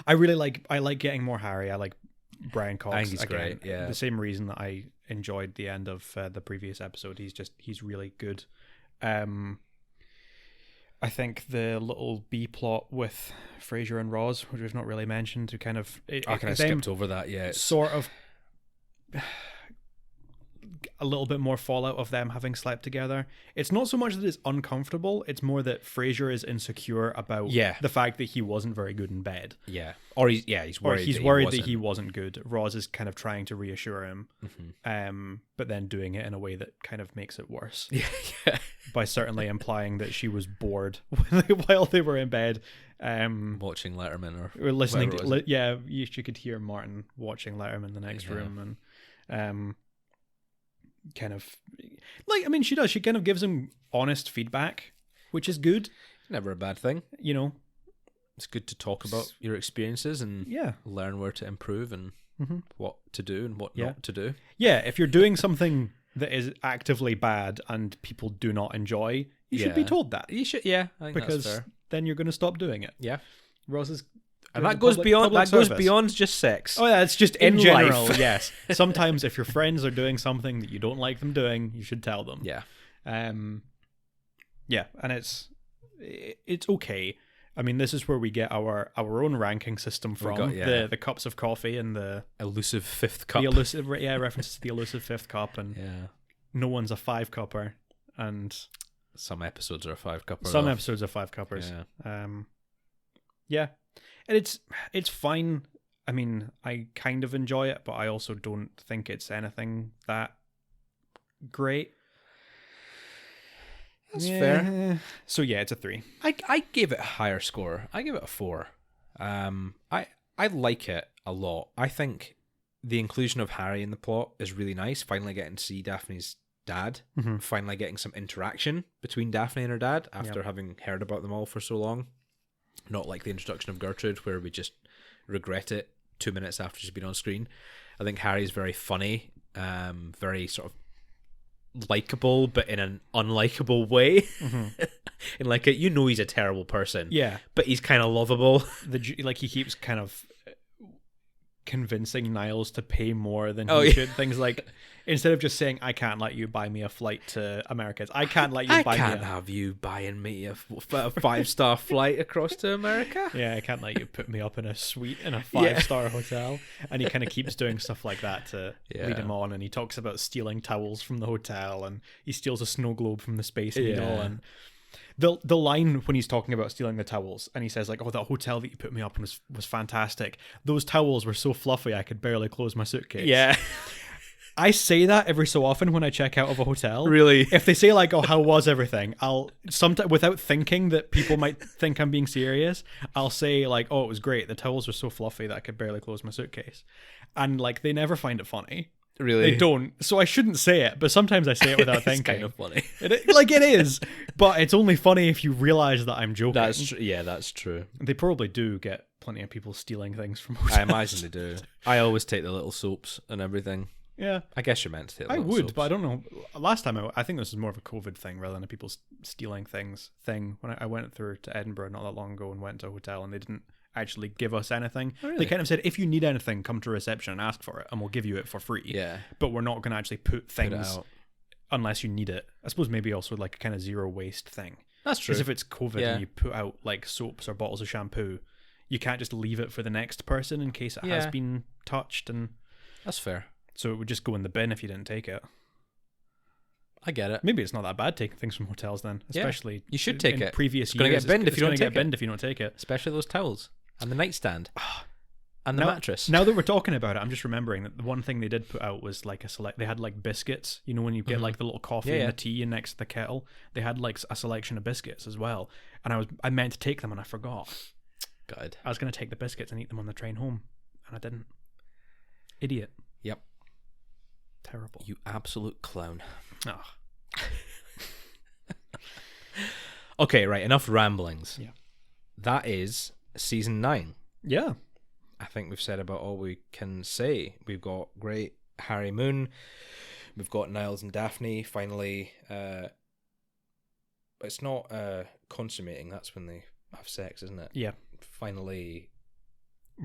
really like getting more Harry. I like Brian Cox. I think he's again. great, yeah. The same reason that I enjoyed the end of the previous episode. He's really good. I think the little B plot with Frasier and Roz, which we've not really mentioned, who kind of... I kind of skipped over that, yeah. Sort of... a little bit more fallout of them having slept together. It's not so much that it's uncomfortable, it's more that Frasier is insecure about the fact that he wasn't very good in bed. Yeah. Or he's worried that he wasn't good. Roz is kind of trying to reassure him, but then doing it in a way that kind of makes it worse. Yeah. By certainly implying that she was bored while they were in bed. Watching Letterman or listening to... you could hear Martin watching Letterman in the next room, and... kind of like, I mean, she kind of gives him honest feedback, which is good. Never a bad thing. It's good to talk about your experiences and learn where to improve and what to do and what not to do. Yeah, if you're doing something that is actively bad and people do not enjoy, you should be told that. You should, I think because that's fair. Then you're going to stop doing it. Yeah. Roz is... And that goes beyond just sex. Oh yeah, it's just in general. Life. Yes. Sometimes if your friends are doing something that you don't like them doing, you should tell them. Yeah. Yeah, and it's okay. I mean, this is where we get our own ranking system from. The cups of coffee and the elusive fifth cup. The elusive references to the elusive fifth cup, and no one's a 5-cupper, and some episodes are a 5-cupper. Some episodes are 5-cuppers. Yeah. And it's fine. I mean, I kind of enjoy it, but I also don't think it's anything that great. That's fair. So yeah, it's a 3. I gave it a higher score. I give it a 4. I like it a lot. I think the inclusion of Harry in the plot is really nice. Finally getting to see Daphne's dad. Finally getting some interaction between Daphne and her dad after having heard about them all for so long. Not like the introduction of Gertrude, where we just regret it 2 minutes after she's been on screen. I think Harry's very funny, very sort of likable, but in an unlikable way. And like, he's a terrible person. Yeah, but he's kind of lovable. He keeps kind of convincing Niles to pay more than he should. Things like, instead of just saying, I can't let you buy me a flight to America, it's, I can't let you buy me I can't have you buying me a 5-star flight across to America. Yeah, I can't let you put me up in a suite in a 5-star hotel. And he kind of keeps doing stuff like that to lead him on. And he talks about stealing towels from the hotel, and he steals a snow globe from the Space Needle. And the line when he's talking about stealing the towels, and he says like, oh, that hotel that you put me up in was fantastic. Those towels were so fluffy I could barely close my suitcase. Yeah. I say that every so often when I check out of a hotel. Really? If they say like, oh, how was everything? I'll sometimes, without thinking that people might think I'm being serious, I'll say like, oh, it was great. The towels were so fluffy that I could barely close my suitcase. And like, they never find it funny. Really? They don't. So I shouldn't say it, but sometimes I say it without thinking. It's kind of funny. It is, but it's only funny if you realize that I'm joking. That's true. They probably do get plenty of people stealing things from hotels. I imagine they do. I always take the little soaps and everything. Yeah. I guess you're meant to take. I little would, soaps. but I don't know. Last time, I think this is more of a COVID thing rather than a people stealing things thing. When I went through to Edinburgh not that long ago and went to a hotel and they didn't actually give us anything. Oh, really? They kind of said, if you need anything, come to reception and ask for it and we'll give you it for free. Yeah. But we're not going to actually put Put it things out. unless you need it. I suppose maybe also like a kind of zero waste thing. That's true. Because if it's COVID Yeah. and you put out like soaps or bottles of shampoo, you can't just leave it for the next person in case it has Yeah. been touched. And That's fair. so it would just go in the bin if you didn't take it. I get it. Maybe it's not that bad taking things from hotels then, Yeah. especially You should take in it. previous It's gonna years. get binned if it's you don't gonna get take it. binned if you don't take it. Especially those towels and the nightstand and the Now- mattress. Now that we're talking about it, I'm just remembering that the one thing they did put out was like they had like biscuits. You know, when you get like the little coffee Yeah, and yeah. the tea in next to the kettle, they had like a selection of biscuits as well. And I meant to take them and I forgot. God. I was going to take the biscuits and eat them on the train home, and I didn't. Idiot. Yep. Terrible. You absolute clown. Oh. Okay, right. Enough ramblings. Yeah. That is season 9. Yeah. I think we've said about all we can say. We've got great Harry Moon. We've got Niles and Daphne finally. It's not consummating. That's when they have sex, isn't it? Yeah. Finally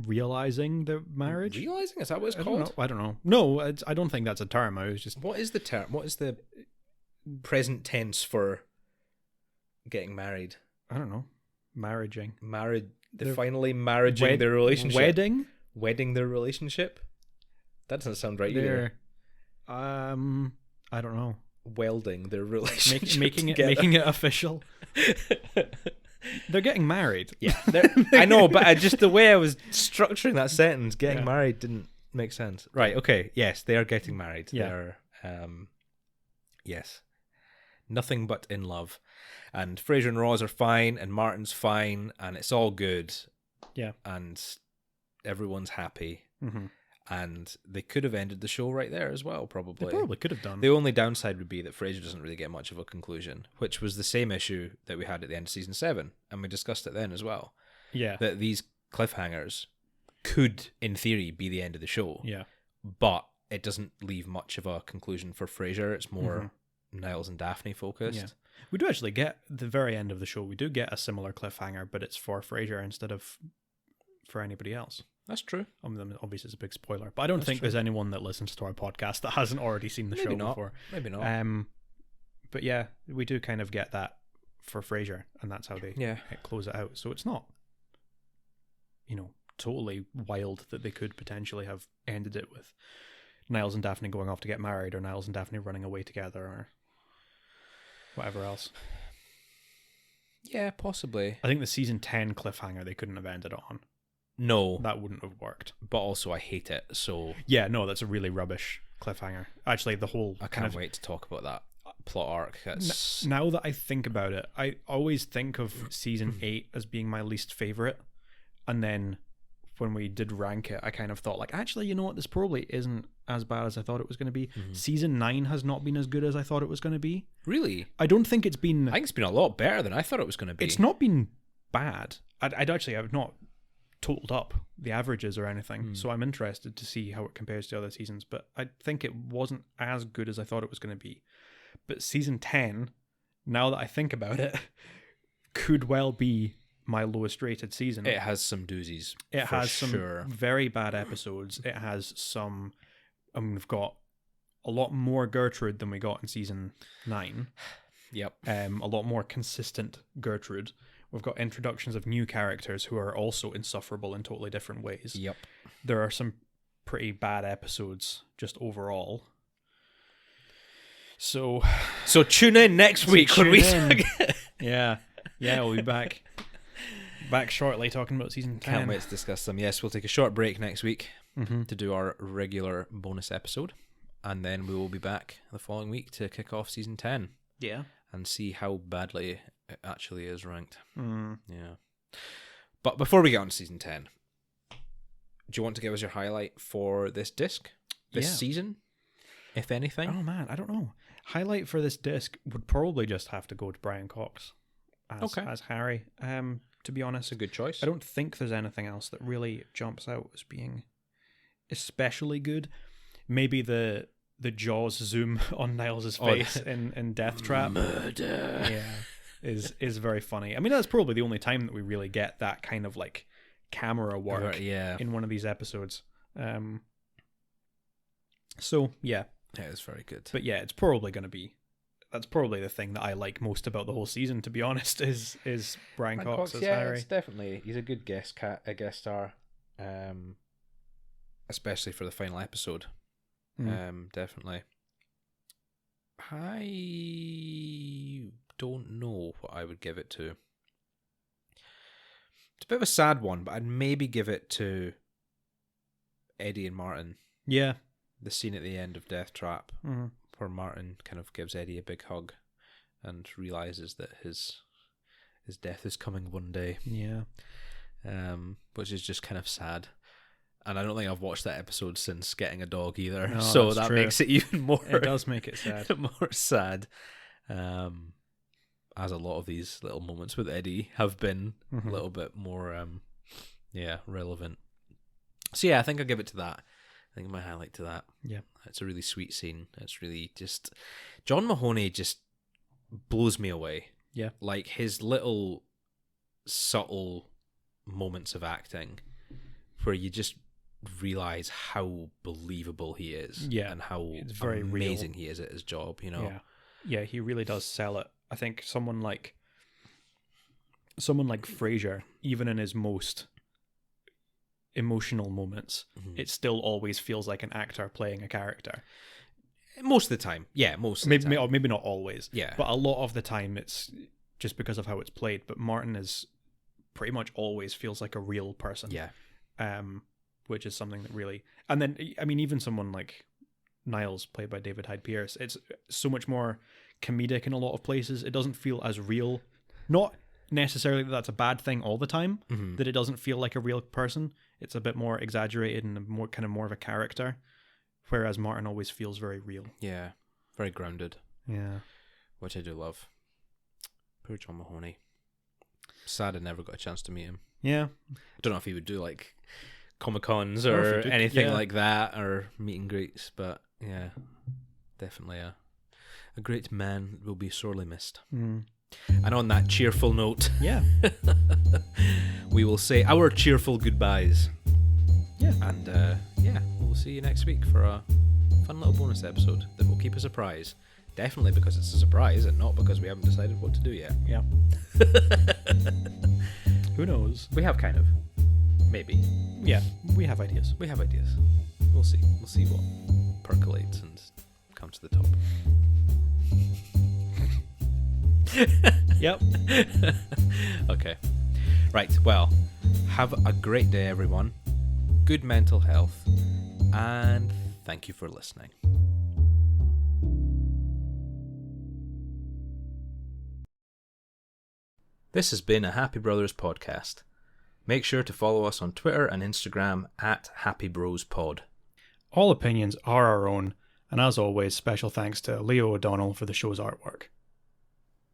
Realizing the marriage. realizing. Is that what it's I called? don't know. I don't know. No, I don't think that's a term. I was just. What is the term? What is the present tense for getting married? I don't know. Marriaging. Married. They're They're finally marrying their relationship. Wedding. Their relationship. That doesn't sound right either. They're. I don't know. Welding their relationship. Making together. it official. They're getting married. Yeah, I know, but just the way I was structuring that sentence, getting married didn't make sense. Right, okay, yes, they are getting married. Yeah. They're, yes, nothing but in love. And Frasier and Roz are fine, and Martin's fine, and it's all good. Yeah. And everyone's happy. Mm-hmm. And they could have ended the show right there as well, probably. They probably could have done. The only downside would be that Frasier doesn't really get much of a conclusion, which was the same issue that we had at the end of season 7, and we discussed it then as well. Yeah. That these cliffhangers could, in theory, be the end of the show. Yeah. But it doesn't leave much of a conclusion for Frasier. It's more Niles and Daphne focused. Yeah. We do actually get the very end of the show. We do get a similar cliffhanger, but it's for Frasier instead of for anybody else. That's true. I mean, obviously, it's a big spoiler, but I don't That's think true. there's anyone that listens to our podcast that hasn't already seen the Maybe show not. before. Maybe not. But yeah, we do kind of get that for Frasier, and that's how they Yeah. close it out. So it's not, totally wild that they could potentially have ended it with Niles and Daphne going off to get married, or Niles and Daphne running away together, or whatever else. Yeah, possibly. I think the season 10 cliffhanger they couldn't have ended it on. No, That wouldn't have worked. but also I hate it, so Yeah, no, that's a really rubbish cliffhanger. Actually, the whole I kind can't of wait to talk about that plot arc. It's now that I think about it, I always think of season 8 as being my least favorite, and then when we did rank it, I kind of thought like, actually, you know what, this probably isn't as bad as I thought it was going to be. Season 9 has not been as good as I thought it was going to be. really, I don't think it's been. I think it's been a lot better than I thought it was going to be. It's not been bad. I've not totaled up the averages or anything, so I'm interested to see how it compares to other seasons, but I think it wasn't as good as I thought it was going to be. But season 10, now that I think about it, could well be my lowest rated season. It has some doozies. It for has some sure. very bad episodes. It has some. We've got a lot more Gertrude than we got in season 9. Yep. A lot more consistent Gertrude. We've got introductions of new characters who are also insufferable in totally different ways. Yep. There are some pretty bad episodes just overall. So tune in next week when we tune in. Yeah, we'll be back shortly talking about season 10. can't wait to discuss them. Yes, we'll take a short break next week Mm-hmm. to do our regular bonus episode, and then we will be back the following week to kick off season 10 Yeah. and see how badly it actually is ranked. Mm. Yeah. But before we get on to season 10, do you want to give us your highlight for this disc? This Yeah. season? If anything? Oh man, I don't know. Highlight for this disc would probably just have to go to Brian Cox as Harry. To be honest, That's a good choice. I don't think there's anything else that really jumps out as being especially good. maybe the Jaws zoom on Niles' face in Deathtrap. Murder. Yeah, is very funny. I mean, that's probably the only time that we really get that kind of like camera work in one of these episodes. So yeah, it is very good. But yeah, it's probably going to be. That's probably the thing that I like most about the whole season, to be honest, is Brian Cox as Harry. It's definitely, he's a good guest star, especially for the final episode. Definitely. I don't know what I would give it to. It's a bit of a sad one, but I'd maybe give it to Eddie and Martin. Yeah. The scene at the end of Deathtrap. Where Martin kind of gives Eddie a big hug and realizes that his death is coming one day. Yeah. Which is just kind of sad. And I don't think I've watched that episode since getting a dog either. No, so that true. makes it even more... It does make it sad. more sad. As a lot of these little moments with Eddie have been a little bit more relevant. So yeah, I think I'll give it to that. I think my highlight to that. Yeah. It's a really sweet scene. It's really just... John Mahoney just blows me away. Yeah. Like, his little subtle moments of acting where you just realise how believable he is. Yeah. And how it's very amazing real. he is at his job, you know? Yeah, he really does sell it. I think someone like Frasier, even in his most emotional moments, it still always feels like an actor playing a character. Most of the time. Yeah, most of the time. Or maybe not always. Yeah. But a lot of the time it's just because of how it's played. But Martin is pretty much always feels like a real person. Yeah. Which is something that really... And then, I mean, even someone like Niles, played by David Hyde Pierce, it's so much more comedic in a lot of places. It doesn't feel as real. Not necessarily that that's a bad thing all the time, that it doesn't feel like a real person. It's a bit more exaggerated and more of a character, whereas Martin always feels very real. Yeah, very grounded. Yeah. Which I do love. Poor John Mahoney. Sad I never got a chance to meet him. Yeah. I don't know if he would do like Comic-Cons or anything like that, or meet and greets, but yeah, definitely a great man will be sorely missed. And on that cheerful note, we will say our cheerful goodbyes. Yeah. And we'll see you next week for a fun little bonus episode that will keep a surprise. Definitely because it's a surprise and not because we haven't decided what to do yet. Yeah. Who knows? We have kind of. Maybe. Yeah, we have ideas. We have ideas. We'll see. We'll see what percolates and comes to the top. Yep. Okay. Right, well, have a great day, everyone. Good mental health. And thank you for listening. This has been a Happy Brothers podcast. Make sure to follow us on Twitter and Instagram at HappyBrosPod. All opinions are our own, and as always, special thanks to Leah O'Donnell for the show's artwork.